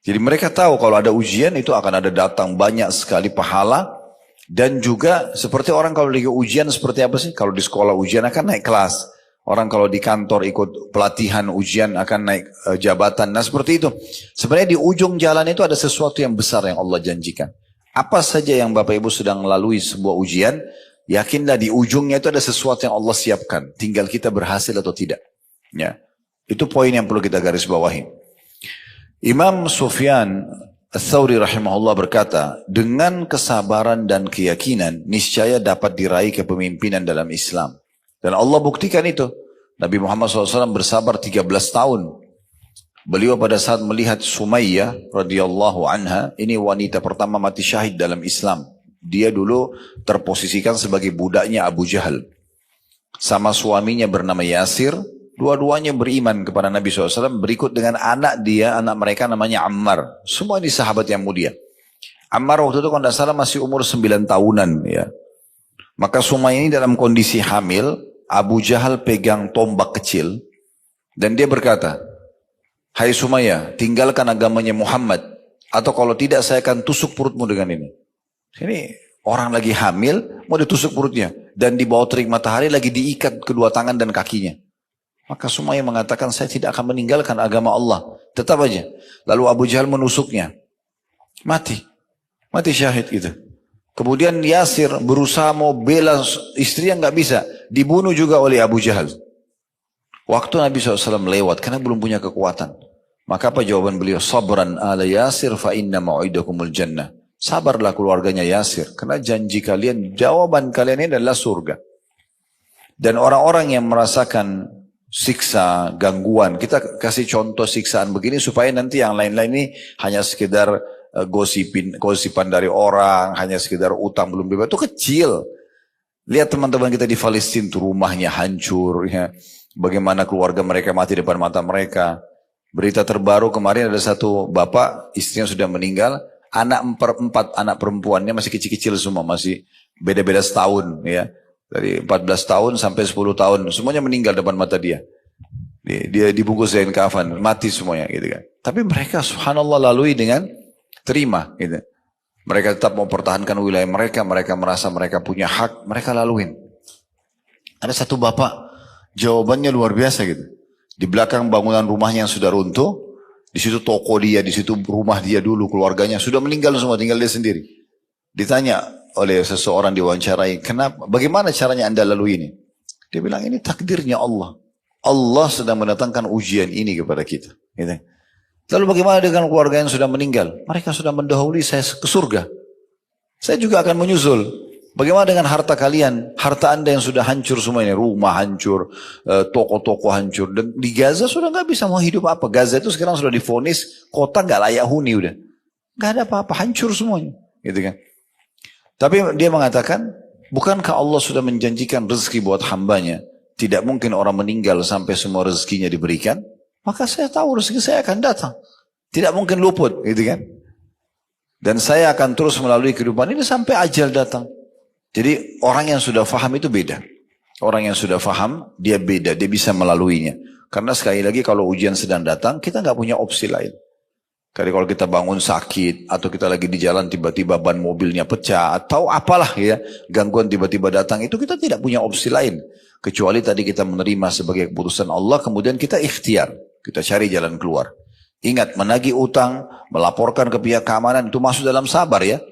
Speaker 2: Jadi mereka tahu kalau ada ujian itu akan ada datang banyak sekali pahala. Dan juga seperti orang kalau lagi ujian seperti apa sih? Kalau di sekolah ujian akan naik kelas. Orang kalau di kantor ikut pelatihan ujian akan naik jabatan. Nah seperti itu. Sebenarnya di ujung jalan itu ada sesuatu yang besar yang Allah janjikan. Apa saja yang Bapak Ibu sedang melalui sebuah ujian, yakinlah di ujungnya itu ada sesuatu yang Allah siapkan. Tinggal kita berhasil atau tidak. Ya, itu poin yang perlu kita garis bawahi. Imam Sufyan Ats-Tsauri rahimahullah berkata, dengan kesabaran dan keyakinan, niscaya dapat diraih kepemimpinan dalam Islam. Dan Allah buktikan itu. Nabi Muhammad SAW bersabar 13 tahun. Beliau pada saat melihat Sumayyah radhiyallahu anha, ini wanita pertama mati syahid dalam Islam. Dia dulu terposisikan sebagai budaknya Abu Jahal. Sama suaminya bernama Yasir, dua-duanya beriman kepada Nabi SAW, berikut dengan anak dia, anak mereka namanya Ammar. Semua ini sahabat yang mulia. Ammar waktu itu kalau tidak salah masih umur 9 tahunan. Ya. Maka Sumayyah ini dalam kondisi hamil, Abu Jahal pegang tombak kecil, dan dia berkata, hai Sumayyah, tinggalkan agamanya Muhammad, atau kalau tidak saya akan tusuk perutmu dengan ini. Ini orang lagi hamil, mau ditusuk perutnya, dan di bawah terik matahari lagi diikat kedua tangan dan kakinya. Maka Sumayyah mengatakan, saya tidak akan meninggalkan agama Allah. Tetap aja. Lalu Abu Jahal menusuknya. Mati. Mati syahid gitu. Kemudian Yasir berusaha mau bela istri yang nggak bisa. Dibunuh juga oleh Abu Jahal. Waktu Nabi SAW lewat, karena belum punya kekuatan. Maka apa jawaban beliau? Sabran ala Yasir fa inna mau'idakumul jannah. Sabarlah keluarganya Yasir. Karena janji kalian, jawaban kalian ini adalah surga. Dan orang-orang yang merasakan siksa, gangguan. Kita kasih contoh siksaan begini supaya nanti yang lain-lain ini hanya sekedar gosipan dari orang, hanya sekedar utang belum bebas. Itu kecil. Lihat teman-teman kita di Palestina, tuh rumahnya hancur. Ya. Bagaimana keluarga mereka mati depan mata mereka. Berita terbaru kemarin ada satu bapak, istrinya sudah meninggal. Empat anak perempuannya masih kecil-kecil semua, masih beda-beda setahun. Ya. Dari 14 tahun sampai 10 tahun. Semuanya meninggal depan mata dia. Dia dibungkus kain kafan. Mati semuanya gitu kan. Tapi mereka subhanallah lalui dengan terima gitu. Mereka tetap mau pertahankan wilayah mereka. Mereka merasa mereka punya hak. Mereka laluin. Ada satu bapak. Jawabannya luar biasa gitu. Di belakang bangunan rumahnya yang sudah runtuh. Di situ toko dia. Di situ rumah dia dulu. Keluarganya sudah meninggal semua. Tinggal dia sendiri. Ditanya oleh seseorang diwawancarai, kenapa? Bagaimana caranya anda lalui ini? Dia bilang ini takdirnya Allah. Allah sedang mendatangkan ujian ini kepada kita. Gitu. Lalu bagaimana dengan keluarga yang sudah meninggal? Mereka sudah mendahului saya ke surga. Saya juga akan menyusul. Bagaimana dengan harta kalian? Harta anda yang sudah hancur semua ini. Rumah hancur, toko-toko hancur. Dan di Gaza sudah nggak bisa mau hidup apa. Gaza itu sekarang sudah divonis kota nggak layak huni udah. Nggak ada apa-apa, hancur semuanya. Gitu kan? Tapi dia mengatakan, bukankah Allah sudah menjanjikan rezeki buat hambanya? Tidak mungkin orang meninggal sampai semua rezekinya diberikan. Maka saya tahu rezeki saya akan datang. Tidak mungkin luput, gitu kan? Dan saya akan terus melalui kehidupan ini sampai ajal datang. Jadi orang yang sudah faham itu beda. Orang yang sudah faham, dia beda, dia bisa melaluinya. Karena sekali lagi kalau ujian sedang datang, kita nggak punya opsi lain. Kalau kita bangun sakit atau kita lagi di jalan tiba-tiba ban mobilnya pecah atau apalah ya gangguan tiba-tiba datang itu kita tidak punya opsi lain kecuali tadi kita menerima sebagai keputusan Allah kemudian kita ikhtiar kita cari jalan keluar. Ingat menagih utang melaporkan ke pihak keamanan itu masuk dalam sabar ya.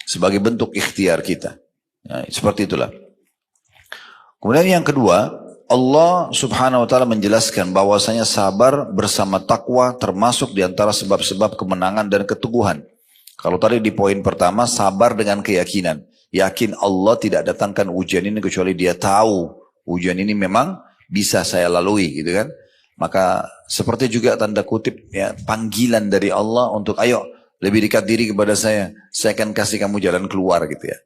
Speaker 2: sebagai bentuk ikhtiar kita. Nah, seperti itulah. Kemudian yang kedua, Allah subhanahu wa ta'ala menjelaskan bahwasanya sabar bersama takwa termasuk di antara sebab-sebab kemenangan dan keteguhan. Kalau tadi di poin pertama, sabar dengan keyakinan. Yakin Allah tidak datangkan ujian ini kecuali dia tahu ujian ini memang bisa saya lalui, gitu kan. Maka seperti juga tanda kutip ya, panggilan dari Allah untuk ayo lebih dekat diri kepada saya akan kasih kamu jalan keluar, gitu ya.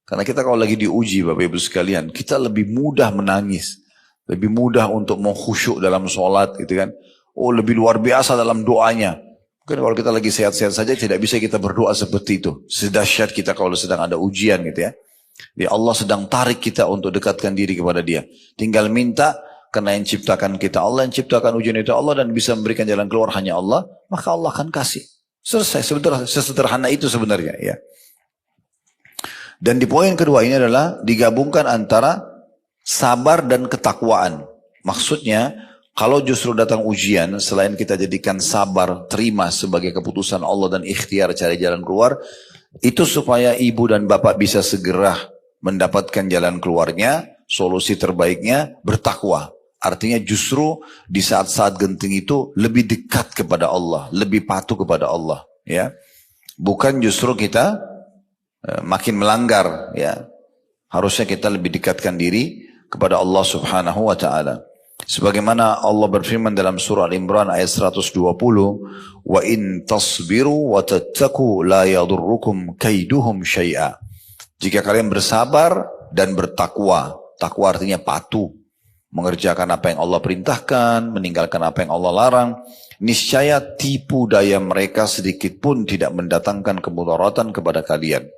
Speaker 2: Karena kita kalau lagi diuji Bapak Ibu sekalian, kita lebih mudah menangis, lebih mudah untuk mengkhusyuk dalam sholat, gitu kan. Oh, lebih luar biasa dalam doanya. Mungkin kalau kita lagi sehat-sehat saja tidak bisa kita berdoa seperti itu. Sedahsyat kita kalau sedang ada ujian, gitu ya. Jadi Allah sedang tarik kita untuk dekatkan diri kepada Dia. Tinggal minta, karena yang ciptakan kita Allah, yang ciptakan ujian itu Allah, dan bisa memberikan jalan keluar hanya Allah, maka Allah akan kasih. Selesai, sesederhana itu sebenarnya, ya. Dan di poin kedua ini adalah digabungkan antara sabar dan ketakwaan. Maksudnya, kalau justru datang ujian, selain kita jadikan sabar, terima sebagai keputusan Allah dan ikhtiar cari jalan keluar, itu supaya ibu dan bapak bisa segera mendapatkan jalan keluarnya, solusi terbaiknya, bertakwa. Artinya justru di saat-saat genting itu lebih dekat kepada Allah, lebih patuh kepada Allah. Ya, bukan justru kita makin melanggar, ya. Harusnya kita lebih dekatkan diri kepada Allah subhanahu wa ta'ala. Sebagaimana Allah berfirman dalam surah Al-Imran ayat 120, wa in tasbiru wa tattaku la yadurrukum kaiduhum syai'a. Jika kalian bersabar dan bertakwa, takwa artinya patuh, mengerjakan apa yang Allah perintahkan, meninggalkan apa yang Allah larang, niscaya tipu daya mereka sedikit pun tidak mendatangkan kemudaratan kepada kalian.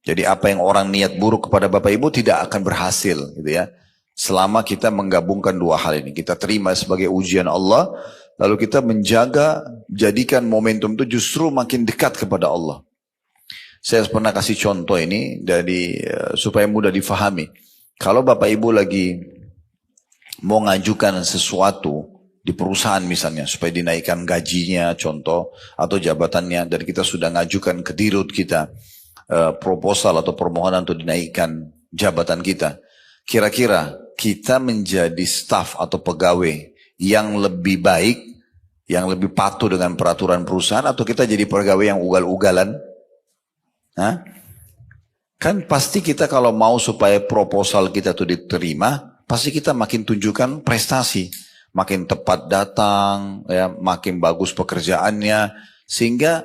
Speaker 2: Jadi apa yang orang niat buruk kepada Bapak Ibu tidak akan berhasil, gitu ya. Selama kita menggabungkan dua hal ini, kita terima sebagai ujian Allah, lalu kita menjaga, jadikan momentum itu justru makin dekat kepada Allah. Saya pernah kasih contoh ini dari supaya mudah difahami. Kalau Bapak Ibu lagi mau ngajukan sesuatu di perusahaan misalnya supaya dinaikkan gajinya, contoh, atau jabatannya, dan kita sudah ngajukan ke dirut kita proposal atau permohonan untuk dinaikkan jabatan kita. Kira-kira kita menjadi staf atau pegawai yang lebih baik, yang lebih patuh dengan peraturan perusahaan, atau kita jadi pegawai yang ugal-ugalan? Hah? Kan pasti kita kalau mau supaya proposal kita itu diterima, pasti kita makin tunjukkan prestasi, makin tepat datang, ya, makin bagus pekerjaannya, sehingga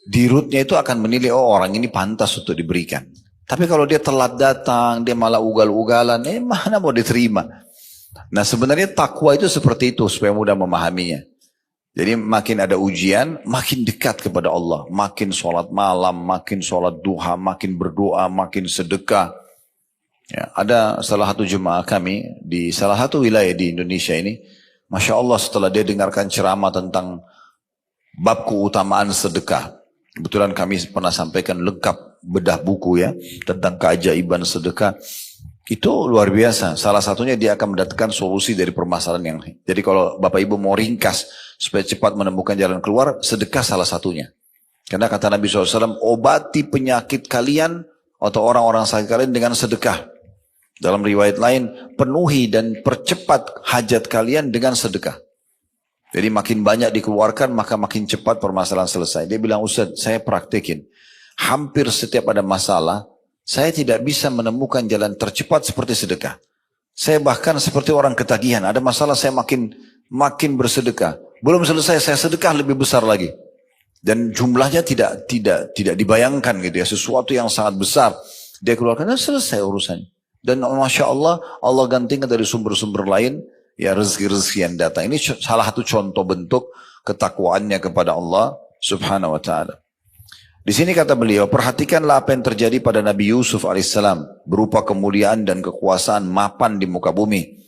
Speaker 2: dirutnya itu akan menilai, oh orang ini pantas untuk diberikan. Tapi kalau dia telat datang, dia malah ugal-ugalan, mana mau diterima. Nah sebenarnya takwa itu seperti itu, supaya mudah memahaminya. Jadi makin ada ujian, makin dekat kepada Allah. Makin sholat malam, makin sholat duha, makin berdoa, makin sedekah. Ya, ada salah satu jemaah kami, di salah satu wilayah di Indonesia ini, Masya Allah setelah dia dengarkan ceramah tentang bab keutamaan sedekah. Kebetulan kami pernah sampaikan lengkap bedah buku ya tentang keajaiban sedekah. Itu luar biasa. Salah satunya dia akan mendatangkan solusi dari permasalahan yang. Jadi kalau Bapak Ibu mau ringkas supaya cepat menemukan jalan keluar, sedekah salah satunya. Karena kata Nabi SAW, obati penyakit kalian atau orang-orang sakit kalian dengan sedekah. Dalam riwayat lain, penuhi dan percepat hajat kalian dengan sedekah. Jadi makin banyak dikeluarkan, maka makin cepat permasalahan selesai. Dia bilang, Ustaz, saya praktekin. Hampir setiap ada masalah, saya tidak bisa menemukan jalan tercepat seperti sedekah. Saya bahkan seperti orang ketagihan. Ada masalah, saya makin bersedekah. Belum selesai, saya sedekah lebih besar lagi. Dan jumlahnya tidak dibayangkan gitu ya. Sesuatu yang sangat besar. Dia keluarkan, dan selesai urusannya. Dan Masya Allah, Allah gantikan dari sumber-sumber lain, ya rezeki-rezeki yang datang. Ini salah satu contoh bentuk ketakwaannya kepada Allah subhanahu wa ta'ala. Di sini kata beliau, perhatikanlah apa yang terjadi pada Nabi Yusuf alaihissalam, berupa kemuliaan dan kekuasaan mapan di muka bumi.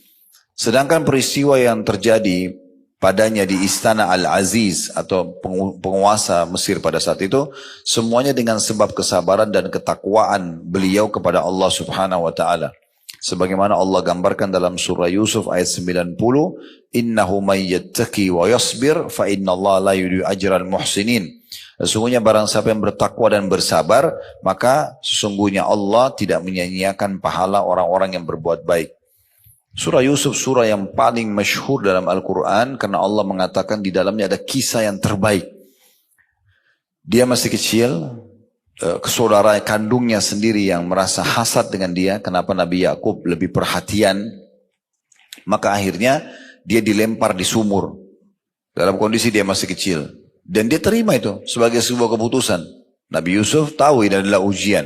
Speaker 2: Sedangkan peristiwa yang terjadi padanya di istana Al-Aziz atau penguasa Mesir pada saat itu, semuanya dengan sebab kesabaran dan ketakwaan beliau kepada Allah subhanahu wa ta'ala. Sebagaimana Allah gambarkan dalam surah Yusuf ayat 90, innahu may yattaqi wa yasbir fa innallaha la yudhi'u ajral muhsinin. Sesungguhnya barang siapa yang bertakwa dan bersabar, maka sesungguhnya Allah tidak menyia-nyiakan pahala orang-orang yang berbuat baik. Surah Yusuf surah yang paling masyhur dalam Al-Quran karena Allah mengatakan di dalamnya ada kisah yang terbaik. Dia masih kecil, saudara kandungnya sendiri yang merasa hasad dengan dia, kenapa Nabi Yakub lebih perhatian, maka akhirnya dia dilempar di sumur dalam kondisi dia masih kecil. Dan dia terima itu sebagai sebuah keputusan. Nabi Yusuf tahu ini adalah ujian.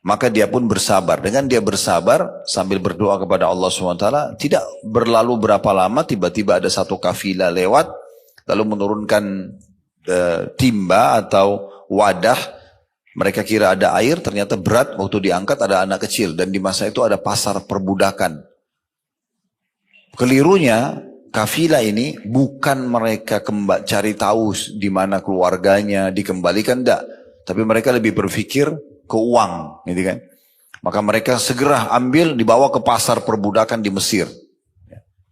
Speaker 2: Maka dia pun bersabar. Dengan dia bersabar sambil berdoa kepada Allah SWT, tidak berlalu berapa lama tiba-tiba ada satu kafilah lewat, lalu menurunkan timba atau wadah. Mereka kira ada air, ternyata berat, waktu diangkat ada anak kecil. Dan di masa itu ada pasar perbudakan. Kelirunya, kafilah ini bukan mereka cari tahu di mana keluarganya, dikembalikan, enggak. Tapi mereka lebih berpikir ke uang, gitu kan. Maka mereka segera ambil, dibawa ke pasar perbudakan di Mesir.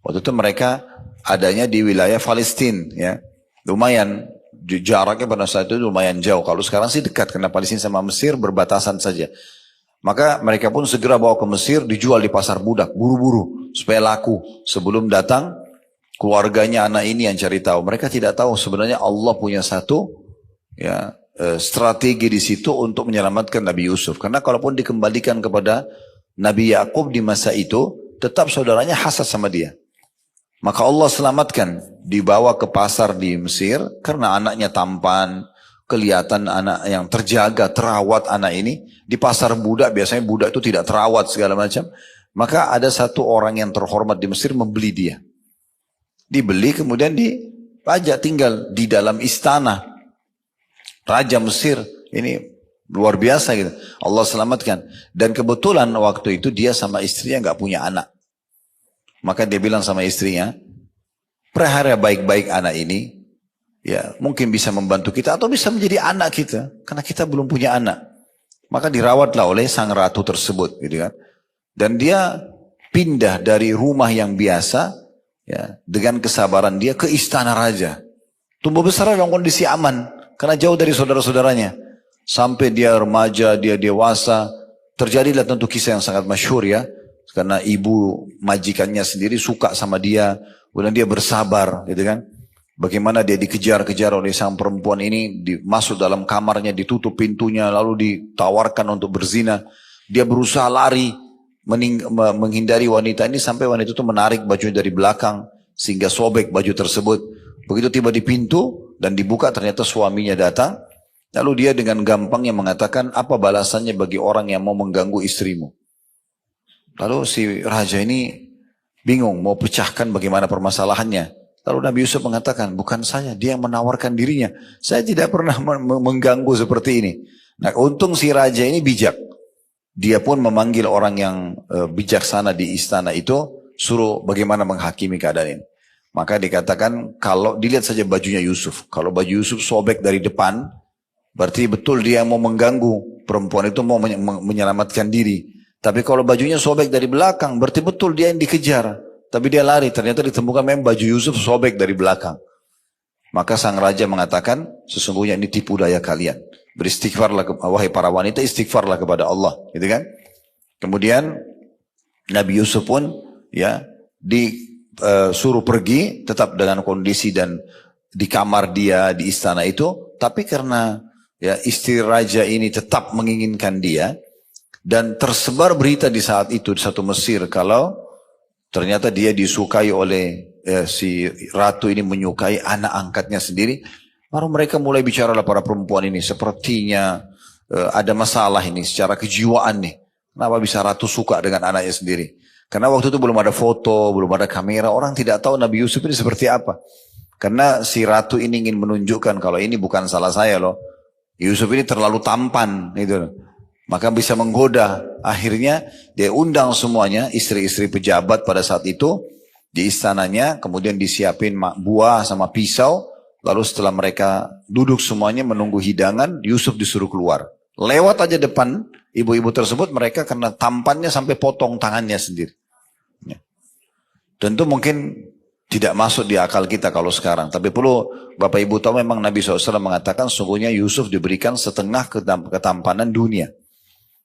Speaker 2: Waktu itu mereka adanya di wilayah Palestina, ya. Lumayan, jaraknya pada saat itu lumayan jauh. Kalau sekarang sih dekat, karena Palestina sama Mesir berbatasan saja. Maka mereka pun segera bawa ke Mesir, dijual di pasar budak, buru-buru, supaya laku. Sebelum datang, keluarganya anak ini yang cari tahu. Mereka tidak tahu sebenarnya Allah punya satu strategi di situ untuk menyelamatkan Nabi Yusuf. Karena kalaupun dikembalikan kepada Nabi Yakub di masa itu, tetap saudaranya hasad sama dia. Maka Allah selamatkan, dibawa ke pasar di Mesir karena anaknya tampan, kelihatan anak yang terjaga, terawat anak ini. Di pasar budak, biasanya budak itu tidak terawat segala macam. Maka ada satu orang yang terhormat di Mesir membeli dia. Dibeli kemudian dipajak tinggal di dalam istana Raja Mesir. Ini luar biasa gitu. Allah selamatkan. Dan kebetulan waktu itu dia sama istrinya nggak punya anak. Maka dia bilang sama istrinya, pelihara baik-baik anak ini. Ya, mungkin bisa membantu kita atau bisa menjadi anak kita. Karena kita belum punya anak. Maka dirawatlah oleh sang ratu tersebut. Gitu kan. Dan dia pindah dari rumah yang biasa, ya, dengan kesabaran dia ke istana raja. Tumbuh besar dalam kondisi aman. Karena jauh dari saudara-saudaranya. Sampai dia remaja, dia dewasa. Terjadilah tentu kisah yang sangat masyhur ya. Karena ibu majikannya sendiri suka sama dia. Kemudian dia bersabar gitu kan. Bagaimana dia dikejar-kejar oleh sang perempuan ini, masuk dalam kamarnya, ditutup pintunya, lalu ditawarkan untuk berzina. Dia berusaha lari, menghindari wanita ini, sampai wanita itu menarik baju dari belakang, sehingga sobek baju tersebut. Begitu tiba di pintu, dan dibuka ternyata suaminya datang. Lalu dia dengan gampangnya mengatakan, apa balasannya bagi orang yang mau mengganggu istrimu? Lalu si raja ini bingung, mau pecahkan bagaimana permasalahannya. Lalu Nabi Yusuf mengatakan, bukan saya, dia yang menawarkan dirinya. Saya tidak pernah mengganggu seperti ini. Nah, untung si raja ini bijak. Dia pun memanggil orang yang bijaksana di istana itu, suruh bagaimana menghakimi keadaan ini. Maka dikatakan, kalau dilihat saja bajunya Yusuf. Kalau baju Yusuf sobek dari depan, berarti betul dia mau mengganggu. Perempuan itu mau menyelamatkan diri. Tapi kalau bajunya sobek dari belakang, berarti betul dia yang dikejar. Tapi dia lari, ternyata ditemukan memang baju Yusuf sobek dari belakang. Maka sang raja mengatakan, sesungguhnya ini tipu daya kalian. Beristighfarlah, wahai para wanita, istighfarlah kepada Allah. Gitu kan? Kemudian, Nabi Yusuf pun ya disuruh pergi, tetap dengan kondisi dan di kamar dia, di istana itu. Tapi karena ya istri raja ini tetap menginginkan dia, dan tersebar berita di saat itu, di satu Mesir, kalau ternyata dia disukai oleh si ratu ini, menyukai anak angkatnya sendiri. Baru mereka mulai bicara lah para perempuan ini. Sepertinya ada masalah ini secara kejiwaan nih. Kenapa bisa ratu suka dengan anaknya sendiri? Karena waktu itu belum ada foto, belum ada kamera. Orang tidak tahu Nabi Yusuf ini seperti apa. Karena si ratu ini ingin menunjukkan kalau ini bukan salah saya loh. Yusuf ini terlalu tampan gitu. Maka bisa menggoda. Akhirnya dia undang semuanya, istri-istri pejabat pada saat itu di istananya, kemudian disiapin buah sama pisau. Lalu setelah mereka duduk semuanya menunggu hidangan, Yusuf disuruh keluar. Lewat aja depan ibu-ibu tersebut, mereka karena tampannya sampai potong tangannya sendiri. Ya. Tentu mungkin Tidak masuk di akal kita kalau sekarang. Tapi perlu Bapak Ibu tahu memang Nabi SAW mengatakan sungguhnya Yusuf diberikan setengah ketampanan dunia.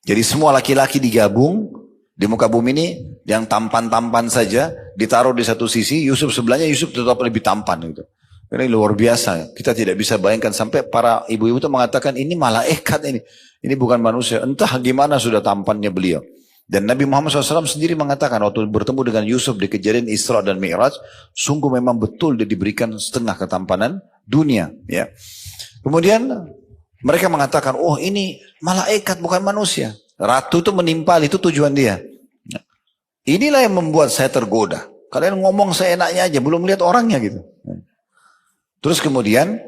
Speaker 2: Jadi semua laki-laki digabung di muka bumi ini yang tampan-tampan saja ditaruh di satu sisi, Yusuf sebelahnya, Yusuf tetap lebih tampan gitu. Ini luar biasa. Kita tidak bisa bayangkan sampai para ibu-ibu itu mengatakan ini malaikat ini. Ini bukan manusia. Entah gimana sudah tampannya beliau. Dan Nabi Muhammad SAW sendiri mengatakan waktu bertemu dengan Yusuf di kejadian Isra dan Mi'raj, sungguh memang betul dia diberikan setengah ketampanan dunia. Ya. Kemudian mereka mengatakan, oh ini malaikat bukan manusia. Ratu itu menimpal, itu tujuan dia. Inilah yang membuat saya tergoda. Kalian ngomong seenaknya aja, belum lihat orangnya gitu. Terus kemudian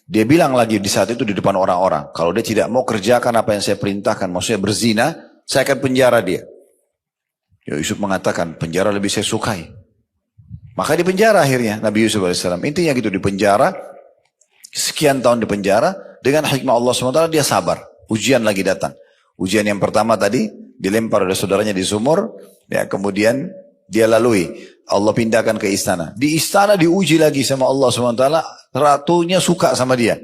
Speaker 2: dia bilang lagi di saat itu di depan orang-orang, kalau dia tidak mau kerjakan apa yang saya perintahkan, maksudnya berzina, saya akan penjara dia. Yusuf mengatakan, penjara lebih saya sukai. Maka di penjara akhirnya Nabi Yusuf AS. Intinya gitu, di penjara, sekian tahun di penjara, dengan hikmah Allah SWT dia sabar. Ujian lagi datang. Ujian yang pertama tadi, dilempar oleh saudaranya di sumur, ya, kemudian dia lalui. Allah pindahkan ke istana. Di istana diuji lagi sama Allah SWT, ratunya suka sama dia.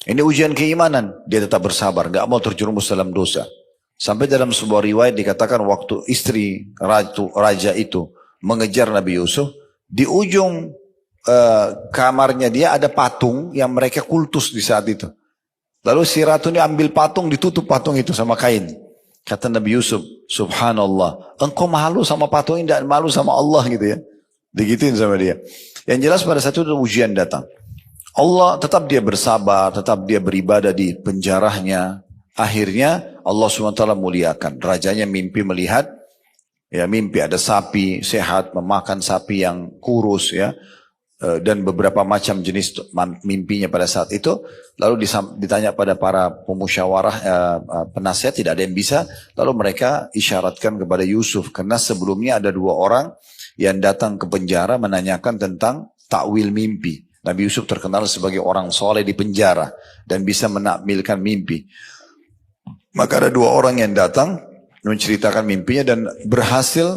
Speaker 2: Ini ujian keimanan, dia tetap bersabar, gak mau terjerumus dalam dosa. Sampai dalam sebuah riwayat dikatakan waktu istri raja itu mengejar Nabi Yusuf, di ujung kamarnya dia ada patung yang mereka kultus di saat itu. Lalu si ratu ini ambil patung, ditutup patung itu sama kain. Kata Nabi Yusuf, subhanallah, engkau malu sama patung ini, tidak malu sama Allah gitu ya. Digituin sama dia. Yang jelas pada saat itu ujian datang. Allah tetap dia bersabar, tetap dia beribadah di penjaranya. Akhirnya Allah SWT muliakan. Rajanya mimpi melihat, ya mimpi ada sapi sehat, memakan sapi yang kurus ya. Dan beberapa macam jenis mimpinya pada saat itu. Lalu ditanya pada para pemusyawarah, penasihat, tidak ada yang bisa. Lalu mereka isyaratkan kepada Yusuf. Karena sebelumnya ada 2 orang yang datang ke penjara menanyakan tentang takwil mimpi. Nabi Yusuf terkenal sebagai orang soleh di penjara. Dan bisa menakwilkan mimpi. Maka ada 2 orang yang datang menceritakan mimpinya dan berhasil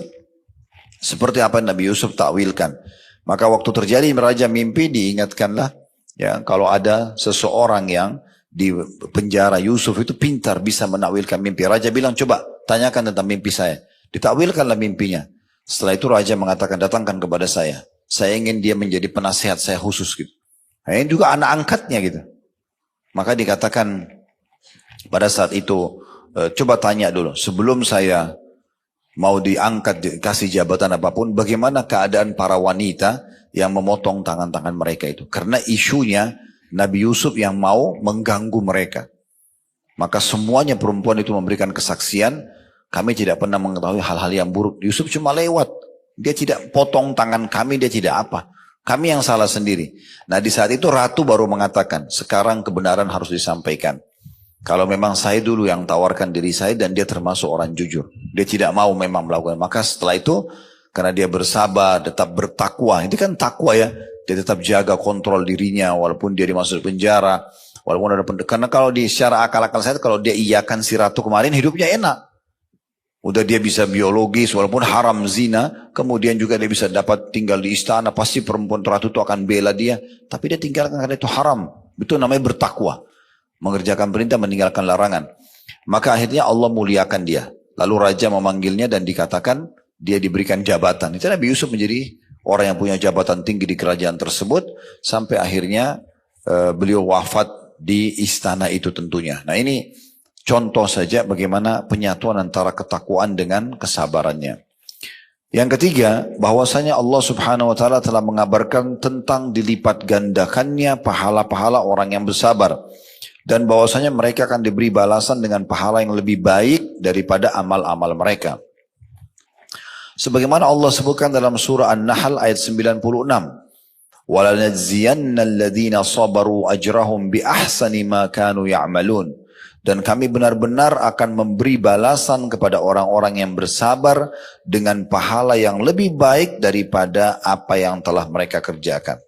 Speaker 2: seperti apa Nabi Yusuf takwilkan. Maka waktu terjadi raja mimpi diingatkanlah ya kalau ada seseorang yang di penjara Yusuf itu pintar bisa menakwilkan mimpi. Raja bilang coba tanyakan tentang mimpi saya. Ditakwilkanlah mimpinya. Setelah itu raja mengatakan datangkan kepada saya. Saya ingin dia menjadi penasihat saya khusus gitu. Nah, ini juga anak angkatnya gitu. Maka dikatakan pada saat itu, coba tanya dulu, sebelum saya mau diangkat, dikasih jabatan apapun, bagaimana keadaan para wanita yang memotong tangan-tangan mereka itu. Karena isunya Nabi Yusuf yang mau mengganggu mereka. Maka semuanya perempuan itu memberikan kesaksian, kami tidak pernah mengetahui hal-hal yang buruk. Yusuf cuma lewat, dia tidak potong tangan kami, dia tidak apa. Kami yang salah sendiri. Nah di saat itu ratu baru mengatakan, sekarang kebenaran harus disampaikan. Kalau memang saya dulu yang tawarkan diri saya dan dia termasuk orang jujur. Dia tidak mau memang melakukan. Maka setelah itu karena dia bersabar, tetap bertakwa. Ini kan takwa ya. Dia tetap jaga kontrol dirinya walaupun dia dimasuk penjara. Walaupun ada karena kalau di secara akal-akal saya kalau dia iyakan si ratu kemarin hidupnya enak. Udah dia bisa biologis walaupun haram zina. Kemudian juga dia bisa dapat tinggal di istana. Pasti perempuan ratu itu akan bela dia. Tapi dia tinggalkan karena itu haram. Itu namanya bertakwa. Mengerjakan perintah, meninggalkan larangan. Maka akhirnya Allah muliakan dia. Lalu raja memanggilnya dan dikatakan dia diberikan jabatan. Itu Nabi Yusuf menjadi orang yang punya jabatan tinggi di kerajaan tersebut. Sampai akhirnya beliau wafat di istana itu tentunya. Nah ini contoh saja bagaimana penyatuan antara ketakwaan dengan kesabarannya. Yang ketiga, bahwasanya Allah Subhanahu wa taala telah mengabarkan tentang dilipat gandakannya pahala-pahala orang yang bersabar. Dan bahwasanya mereka akan diberi balasan dengan pahala yang lebih baik daripada amal-amal mereka. Sebagaimana Allah sebutkan dalam surah An-Nahl ayat 96. وَلَنَجْزِيَنَّ الَّذِينَ صَبَرُوا أَجْرَهُمْ بِأَحْسَنِ مَا كَانُوا يَعْمَلُونَ. Dan kami benar-benar akan memberi balasan kepada orang-orang yang bersabar dengan pahala yang lebih baik daripada apa yang telah mereka kerjakan.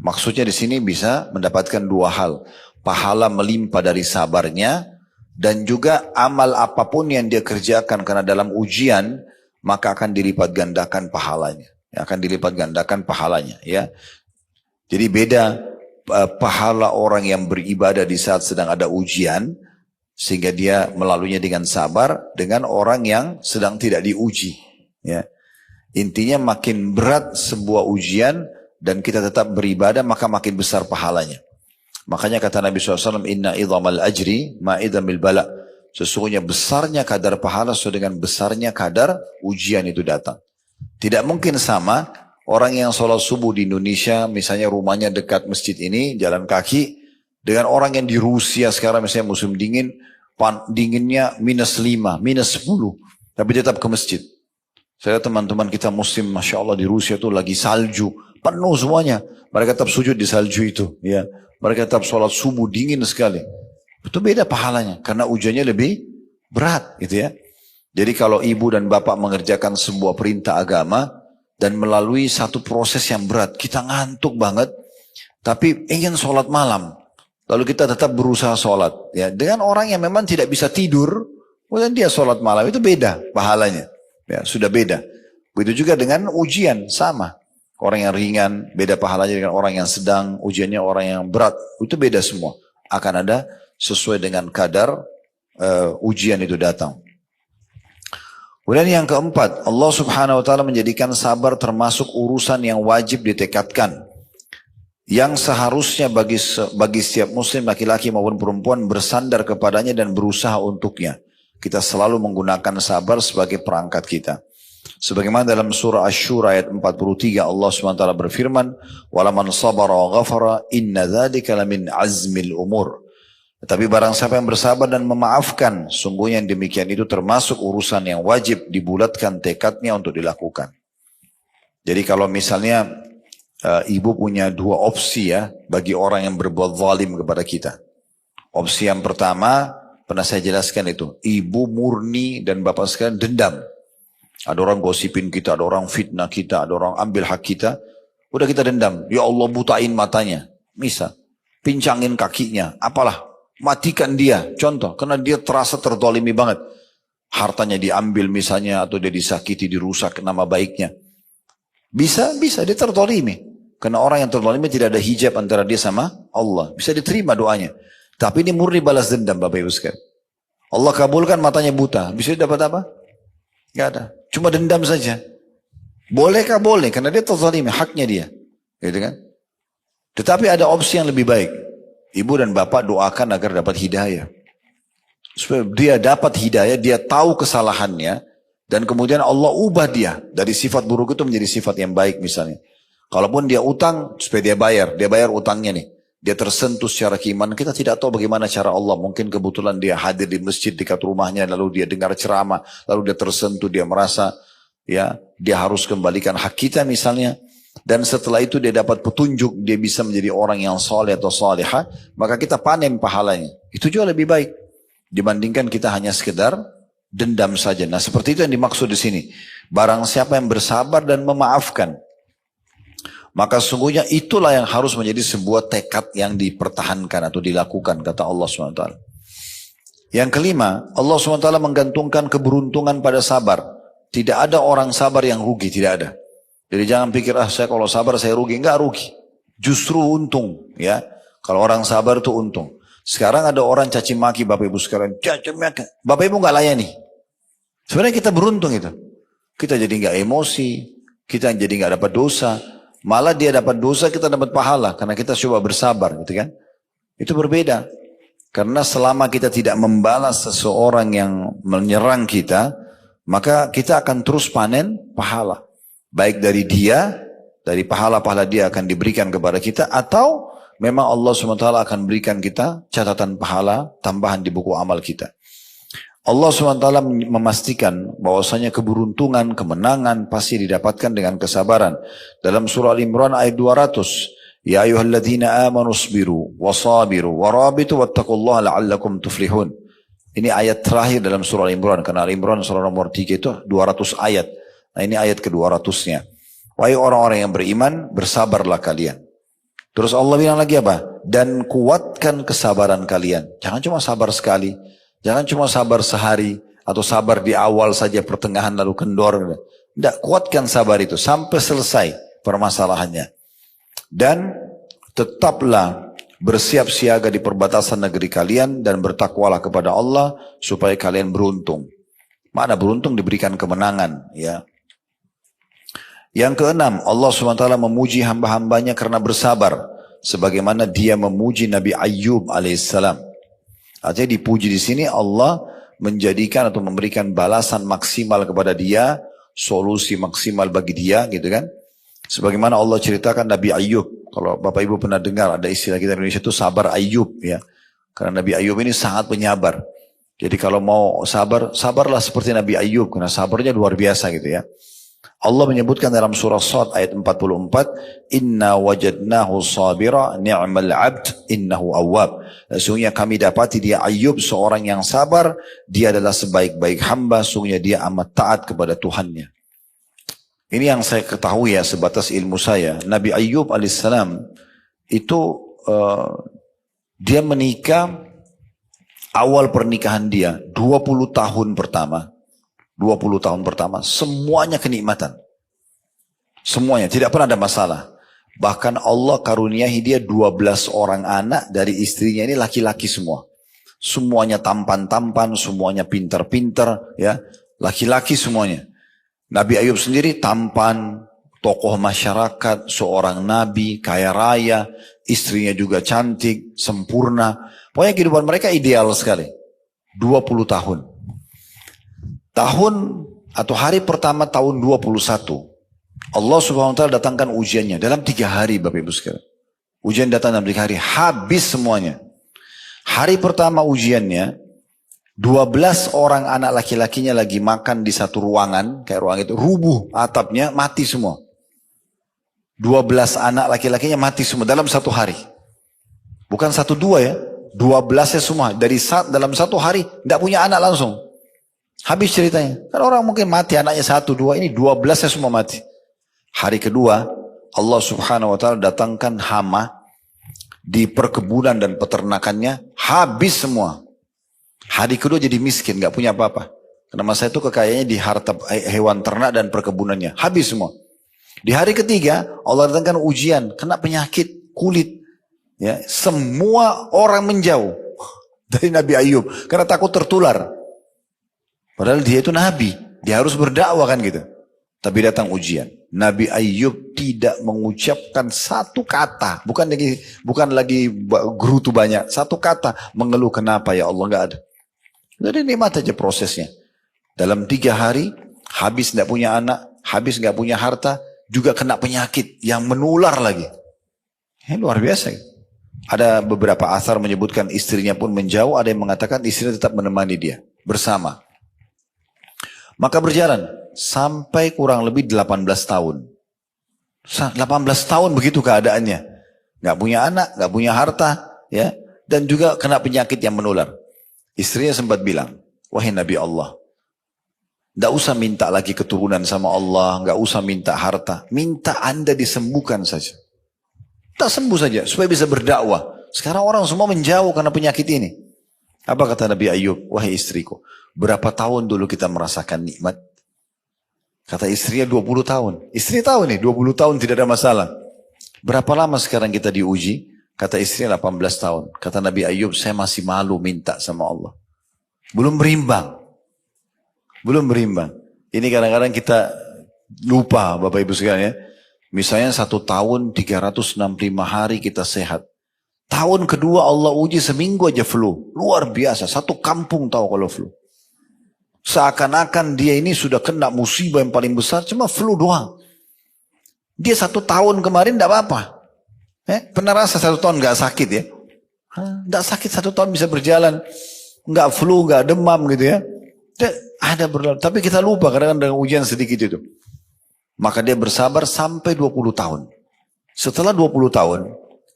Speaker 2: Maksudnya di sini bisa mendapatkan 2 hal. Pahala melimpah dari sabarnya dan juga amal apapun yang dia kerjakan karena dalam ujian maka akan dilipat gandakan pahalanya. yang akan dilipat gandakan pahalanya. Ya, jadi beda pahala orang yang beribadah di saat sedang ada ujian, sehingga dia melaluinya dengan sabar, dengan orang yang sedang tidak diuji. Ya, intinya makin berat sebuah ujian dan kita tetap beribadah, maka makin besar pahalanya. Makanya kata Nabi SAW, Inna idhamal ajri ma'idhamil bala. Sesungguhnya besarnya kadar pahala sesuai dengan besarnya kadar ujian itu datang. Tidak mungkin sama orang yang sholat subuh di Indonesia, misalnya rumahnya dekat masjid ini, jalan kaki, dengan orang yang di Rusia sekarang misalnya musim dingin, dinginnya -5, -10, tapi tetap ke masjid. Saya teman-teman kita muslim, Masya Allah di Rusia itu lagi salju, penuh semuanya. Mereka tetap sujud di salju itu. Ya. Mereka tetap sholat subuh dingin sekali. Itu beda pahalanya, karena ujiannya lebih berat gitu ya. Jadi kalau ibu dan bapak mengerjakan sebuah perintah agama, dan melalui satu proses yang berat, kita ngantuk banget, tapi ingin sholat malam. Lalu kita tetap berusaha sholat. Ya, dengan orang yang memang tidak bisa tidur, kemudian dia sholat malam, itu beda pahalanya. Ya, sudah beda. Begitu juga dengan ujian, sama. Orang yang ringan, beda pahalanya dengan orang yang sedang, ujiannya orang yang berat. Itu beda semua. Akan ada sesuai dengan kadar ujian itu datang. Kemudian yang keempat, Allah Subhanahu wa ta'ala menjadikan sabar termasuk urusan yang wajib ditekadkan. Yang seharusnya bagi setiap muslim, laki-laki maupun perempuan, bersandar kepadanya dan berusaha untuknya. Kita selalu menggunakan sabar sebagai perangkat kita. Sebagaimana dalam surah Asy-Syura ayat 43 Allah SWT berfirman, "Walaman sabara wa ghafara inna dzalika lamin azmil umur." Tapi barang siapa yang bersabar dan memaafkan, sungguhnya yang demikian itu termasuk urusan yang wajib dibulatkan tekadnya untuk dilakukan. Jadi kalau misalnya ibu punya dua opsi ya bagi orang yang berbuat zalim kepada kita. Opsi yang pertama pernah saya jelaskan itu, ibu murni dan bapak sekalian dendam. Ada orang gosipin kita, ada orang fitnah kita, ada orang ambil hak kita. Udah kita dendam. Ya Allah butain matanya. Misal. Pincangin kakinya. Apalah. Matikan dia. Contoh. Karena dia terasa terdolimi banget. Hartanya diambil misalnya. Atau dia disakiti, dirusak nama baiknya. Bisa. Dia terdolimi. Karena orang yang terdolimi tidak ada hijab antara dia sama Allah. Bisa diterima doanya. Tapi ini murni balas dendam Bapak Ibu sekalian. Allah kabulkan matanya buta. Bisa dapat apa? Gak ada. Cuma dendam saja. Bolehkah? Boleh. Karena dia terzalimi. Haknya dia. Gitu kan? Tetapi ada opsi yang lebih baik. Ibu dan bapak doakan agar dapat hidayah. Supaya dia dapat hidayah. Dia tahu kesalahannya. Dan kemudian Allah ubah dia. Dari sifat buruk itu menjadi sifat yang baik misalnya. Kalaupun dia utang. Supaya dia bayar. Dia bayar utangnya nih. Dia tersentuh secara keimanan. Kita tidak tahu bagaimana cara Allah. Mungkin kebetulan dia hadir di masjid dekat rumahnya. Lalu dia dengar ceramah. Lalu dia tersentuh. Dia merasa ya dia harus kembalikan hak kita misalnya. Dan setelah itu dia dapat petunjuk. Dia bisa menjadi orang yang soleh atau salihah. Maka kita panen pahalanya. Itu juga lebih baik. Dibandingkan kita hanya sekedar dendam saja. Nah seperti itu yang dimaksud di sini. Barang siapa yang bersabar dan memaafkan. Maka sungguhnya itulah yang harus menjadi sebuah tekad yang dipertahankan atau dilakukan, kata Allah SWT. Yang kelima, Allah SWT menggantungkan keberuntungan pada sabar. Tidak ada orang sabar yang rugi, tidak ada. Jadi jangan pikir, saya kalau sabar saya rugi. Enggak rugi. Justru untung. Ya, kalau orang sabar itu untung. Sekarang ada orang caci maki Bapak Ibu sekalian. Caci maki. Bapak Ibu enggak layani. Sebenarnya kita beruntung itu. Kita jadi enggak emosi. Kita jadi enggak dapat dosa. Malah dia dapat dosa, kita dapat pahala. Karena kita coba bersabar gitu kan. Itu berbeda. Karena selama kita tidak membalas seseorang yang menyerang kita, maka kita akan terus panen pahala. Baik dari dia, dari pahala-pahala dia akan diberikan kepada kita, atau memang Allah SWT akan berikan kita catatan pahala tambahan di buku amal kita. Allah SWT memastikan bahwasanya keberuntungan, kemenangan pasti didapatkan dengan kesabaran. Dalam surah Al-Imran ayat 200, Ya ayyuhalladzina amanu sabiru wasabiru warabitu wattaqullaha la'allakum tuflihun. Ini ayat terakhir dalam surah Al-Imran, karena Al-Imran surah nomor 3 itu 200 ayat. Nah ini ayat ke-200-nya. Wahai orang-orang yang beriman, bersabarlah kalian. Terus Allah bilang lagi apa? Dan kuatkan kesabaran kalian. Jangan cuma sabar sekali. Jangan cuma sabar sehari atau sabar di awal saja pertengahan lalu kendor. Tidak, kuatkan sabar itu sampai selesai permasalahannya. Dan tetaplah bersiap siaga di perbatasan negeri kalian dan bertakwalah kepada Allah supaya kalian beruntung. Makna beruntung diberikan kemenangan, ya. Yang keenam, Allah SWT memuji hamba-hambanya karena bersabar, sebagaimana Dia memuji Nabi Ayyub alaihissalam. Artinya dipuji di sini Allah menjadikan atau memberikan balasan maksimal kepada dia, solusi maksimal bagi dia, gitu kan? Sebagaimana Allah ceritakan Nabi Ayyub. Kalau Bapak Ibu pernah dengar ada istilah kita di Indonesia itu sabar Ayyub, ya. Karena Nabi Ayyub ini sangat penyabar. Jadi kalau mau sabar, sabarlah seperti Nabi Ayyub, karena sabarnya luar biasa gitu ya. Allah menyebutkan dalam surah Shad ayat 44, Inna wajadnahu sabira ni'mal abd innahu awwab. Sesungguhnya kami dapati dia Ayyub seorang yang sabar, dia adalah sebaik-baik hamba, sesungguhnya dia amat taat kepada Tuhannya. Ini yang saya ketahui ya, sebatas ilmu saya. Nabi Ayyub alaihissalam itu dia menikah, awal pernikahan dia 20 tahun pertama. 20 tahun pertama semuanya kenikmatan. Semuanya, tidak pernah ada masalah. Bahkan Allah karuniahi dia 12 orang anak dari istrinya ini laki-laki semua. Semuanya tampan-tampan, semuanya pintar-pintar, ya. Laki-laki semuanya. Nabi Ayyub sendiri tampan, tokoh masyarakat, seorang nabi, kaya raya, istrinya juga cantik, sempurna. Pokoknya kehidupan mereka ideal sekali. 20 tahun. Tahun atau hari pertama tahun 21. Allah subhanahu wa ta'ala datangkan ujiannya. Dalam 3 hari Bapak Ibu sekalian. Ujian datang dalam 3 hari. Habis semuanya. Hari pertama ujiannya. 12 orang anak laki-lakinya lagi makan di satu ruangan. Kayak ruang itu. Rubuh atapnya. Mati semua. 12 anak laki-lakinya mati semua. Dalam 1 hari. Bukan 1-2 ya. 12-nya semua. Dalam 1 hari. Tidak punya anak langsung. Habis ceritanya. Kan orang mungkin mati anaknya 1-2. Ini 12-nya semua mati. Hari kedua. Allah subhanahu wa ta'ala datangkan hama. Di perkebunan dan peternakannya. Habis semua. Hari kedua jadi miskin. Gak punya apa-apa. Karena masa itu kekayaannya di harta hewan ternak dan perkebunannya. Habis semua. Di hari ketiga. Allah datangkan ujian. Kena penyakit kulit. Ya, semua orang menjauh. Dari Nabi Ayyub. Karena takut tertular. Padahal dia itu nabi, dia harus berdakwah kan gitu. Tapi datang ujian. Nabi Ayyub tidak mengucapkan satu kata, bukan lagi gerutu banyak, satu kata mengeluh kenapa ya Allah, nggak ada. Jadi nikmat aja prosesnya. Dalam 3 hari habis nggak punya anak, habis nggak punya harta, juga kena penyakit yang menular lagi. Ini luar biasa. Ada beberapa asar menyebutkan istrinya pun menjauh, ada yang mengatakan istrinya tetap menemani dia bersama. Maka berjalan sampai kurang lebih 18 tahun. 18 tahun begitu keadaannya. Gak punya anak, gak punya harta, ya, dan juga kena penyakit yang menular. Istrinya sempat bilang, wahai Nabi Allah, gak usah minta lagi keturunan sama Allah, gak usah minta harta, minta Anda disembuhkan saja. Tak sembuh saja, supaya bisa berdakwah. Sekarang orang semua menjauh karena penyakit ini. Apa kata Nabi Ayyub? Wahai istriku, berapa tahun dulu kita merasakan nikmat? Kata istrinya 20 tahun. Istri tahu nih 20 tahun tidak ada masalah. Berapa lama sekarang kita diuji? Kata istrinya 18 tahun. Kata Nabi Ayyub, saya masih malu minta sama Allah. Belum berimbang. Belum berimbang. Ini kadang-kadang kita lupa Bapak Ibu sekalian ya. Misalnya 1 tahun 365 hari kita sehat. Tahun kedua Allah uji seminggu aja flu. Luar biasa. 1 kampung tahu kalau flu. Seakan-akan dia ini sudah kena musibah yang paling besar. Cuma flu doang. Dia 1 tahun kemarin tidak apa-apa. Pernah rasa 1 tahun gak sakit ya? Tidak sakit 1 tahun bisa berjalan. Gak flu, gak demam gitu ya. Ada berlalu. Tapi kita lupa kadang-kadang dengan ujian sedikit itu. Maka dia bersabar sampai 20 tahun. Setelah 20 tahun.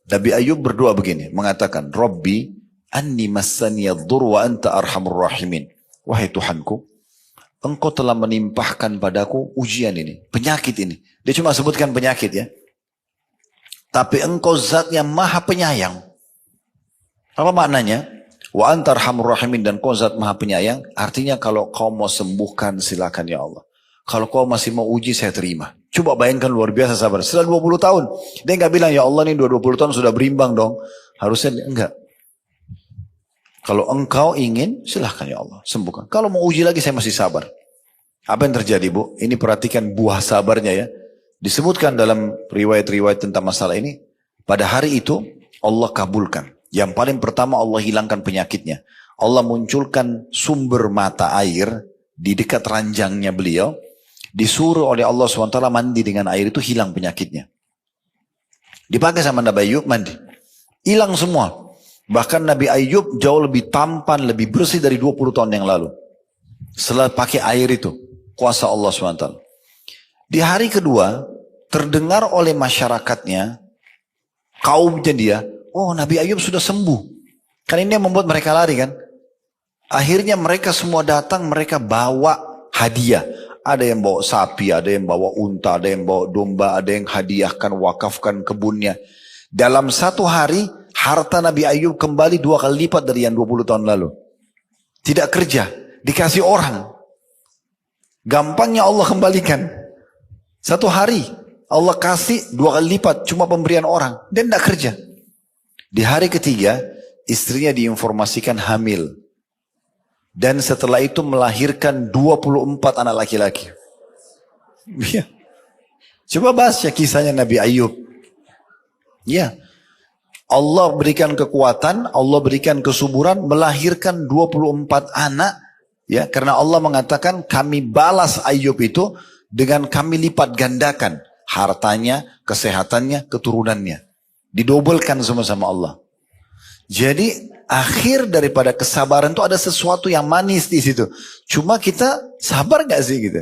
Speaker 2: Nabi Ayyub berdoa begini, mengatakan, Rabbi anni massaniyadh-dhur wa anta arhamur rahimin. Wahai Tuhanku, Engkau telah menimpahkan padaku ujian ini, penyakit ini. Dia cuma sebutkan penyakit ya. Tapi Engkau zat yang maha penyayang. Apa maknanya? Wa anta arhamur rahimin, dan Engkau zat maha penyayang. Artinya kalau kau mau sembuhkan silakan ya Allah. Kalau kau masih mau uji, saya terima. Coba bayangkan luar biasa sabar. Setelah 20 tahun. Dia nggak bilang, ya Allah nih 20 tahun sudah berimbang dong. Harusnya enggak. Kalau engkau ingin, silahkan ya Allah, sembuhkan. Kalau mau uji lagi, saya masih sabar. Apa yang terjadi, Bu? Ini perhatikan buah sabarnya ya. Disebutkan dalam riwayat-riwayat tentang masalah ini. Pada hari itu, Allah kabulkan. Yang paling pertama, Allah hilangkan penyakitnya. Allah munculkan sumber mata air di dekat ranjangnya beliau. Disuruh oleh Allah SWT mandi dengan air itu, hilang penyakitnya. Dipakai sama Nabi Ayub, mandi. Hilang semua. Bahkan Nabi Ayub jauh lebih tampan, lebih bersih dari 20 tahun yang lalu. Setelah pakai air itu. Kuasa Allah SWT. Di hari kedua, terdengar oleh masyarakatnya, kaumnya dia, oh Nabi Ayub sudah sembuh. Kan ini yang membuat mereka lari kan. Akhirnya mereka semua datang, mereka bawa hadiah. Ada yang bawa sapi, ada yang bawa unta, ada yang bawa domba, ada yang hadiahkan, wakafkan kebunnya. Dalam satu hari, harta Nabi Ayub kembali 2 kali lipat dari yang 20 tahun lalu. Tidak kerja, dikasih orang. Gampangnya Allah kembalikan. Satu hari Allah kasih 2 kali lipat, cuma pemberian orang. Dan tidak kerja. Di hari ketiga istrinya diinformasikan hamil. Dan setelah itu melahirkan 24 anak laki-laki. Ya. Coba baca kisahnya Nabi Ayub. Ya. Allah berikan kekuatan, Allah berikan kesuburan, melahirkan 24 anak. Ya, karena Allah mengatakan kami balas Ayub itu dengan kami lipat gandakan hartanya, kesehatannya, keturunannya. Didobelkan semua sama Allah. Jadi akhir daripada kesabaran itu ada sesuatu yang manis di situ. Cuma kita sabar gak sih gitu?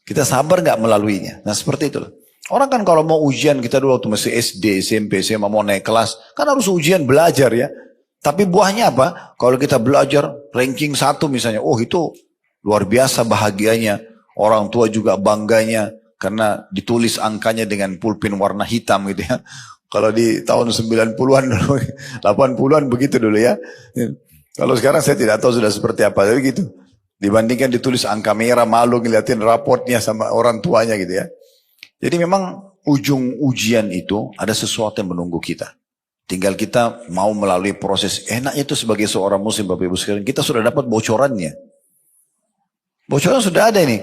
Speaker 2: Kita sabar gak melaluinya? Nah seperti itulah. Orang kan kalau mau ujian, kita dulu waktu masih SD, SMP, SMA mau naik kelas, kan harus ujian belajar ya. Tapi buahnya apa? Kalau kita belajar ranking 1 misalnya, oh itu luar biasa bahagianya. Orang tua juga bangganya karena ditulis angkanya dengan pulpen warna hitam gitu ya. Kalau di tahun 90-an dulu, 80-an begitu dulu ya. Kalau sekarang saya tidak tahu sudah seperti apa, tapi gitu. Dibandingkan ditulis angka merah, malu ngeliatin raportnya sama orang tuanya gitu ya. Jadi memang ujung ujian itu ada sesuatu yang menunggu kita. Tinggal kita mau melalui proses. Enaknya itu sebagai seorang muslim Bapak Ibu sekalian, kita sudah dapat bocorannya. Bocoran sudah ada ini.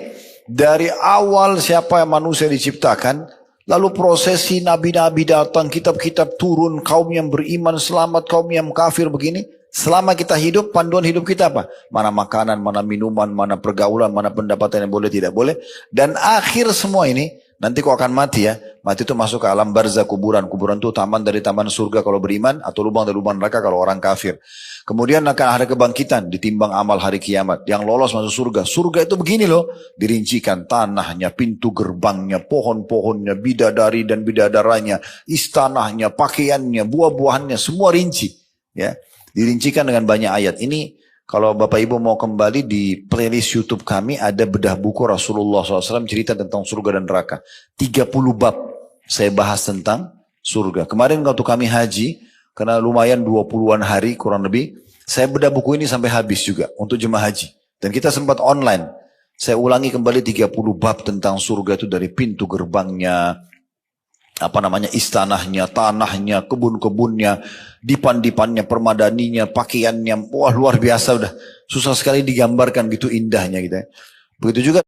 Speaker 2: Dari awal siapa yang manusia diciptakan, lalu prosesi nabi-nabi datang, kitab-kitab turun, kaum yang beriman selamat, kaum yang kafir begini. Selama kita hidup, panduan hidup kita apa? Mana makanan, mana minuman, mana pergaulan, mana pendapatan yang boleh, tidak boleh. Dan akhir semua ini, nanti kau akan mati ya. Mati itu masuk ke alam barzah kuburan. Kuburan itu taman dari taman surga kalau beriman, atau lubang dari lubang neraka kalau orang kafir. Kemudian akan ada kebangkitan, ditimbang amal hari kiamat. Yang lolos masuk surga. Surga itu begini loh. Dirincikan tanahnya, pintu gerbangnya, pohon-pohonnya, bidadari dan bidadaranya, istanahnya, pakaiannya, buah-buahannya, semua rinci. Ya, dirincikan dengan banyak ayat. Ini kalau Bapak Ibu mau kembali di playlist YouTube kami, ada bedah buku Rasulullah SAW cerita tentang surga dan neraka. 30 bab saya bahas tentang surga. Kemarin waktu kami haji, karena lumayan 20-an hari kurang lebih, saya bedah buku ini sampai habis juga untuk jemaah haji. Dan kita sempat online. Saya ulangi kembali 30 bab tentang surga itu dari pintu gerbangnya, istanahnya, tanahnya, kebun-kebunnya, dipan-dipannya, permadaninya, pakaiannya. Wah luar biasa udah. Susah sekali digambarkan gitu indahnya gitu ya. Begitu juga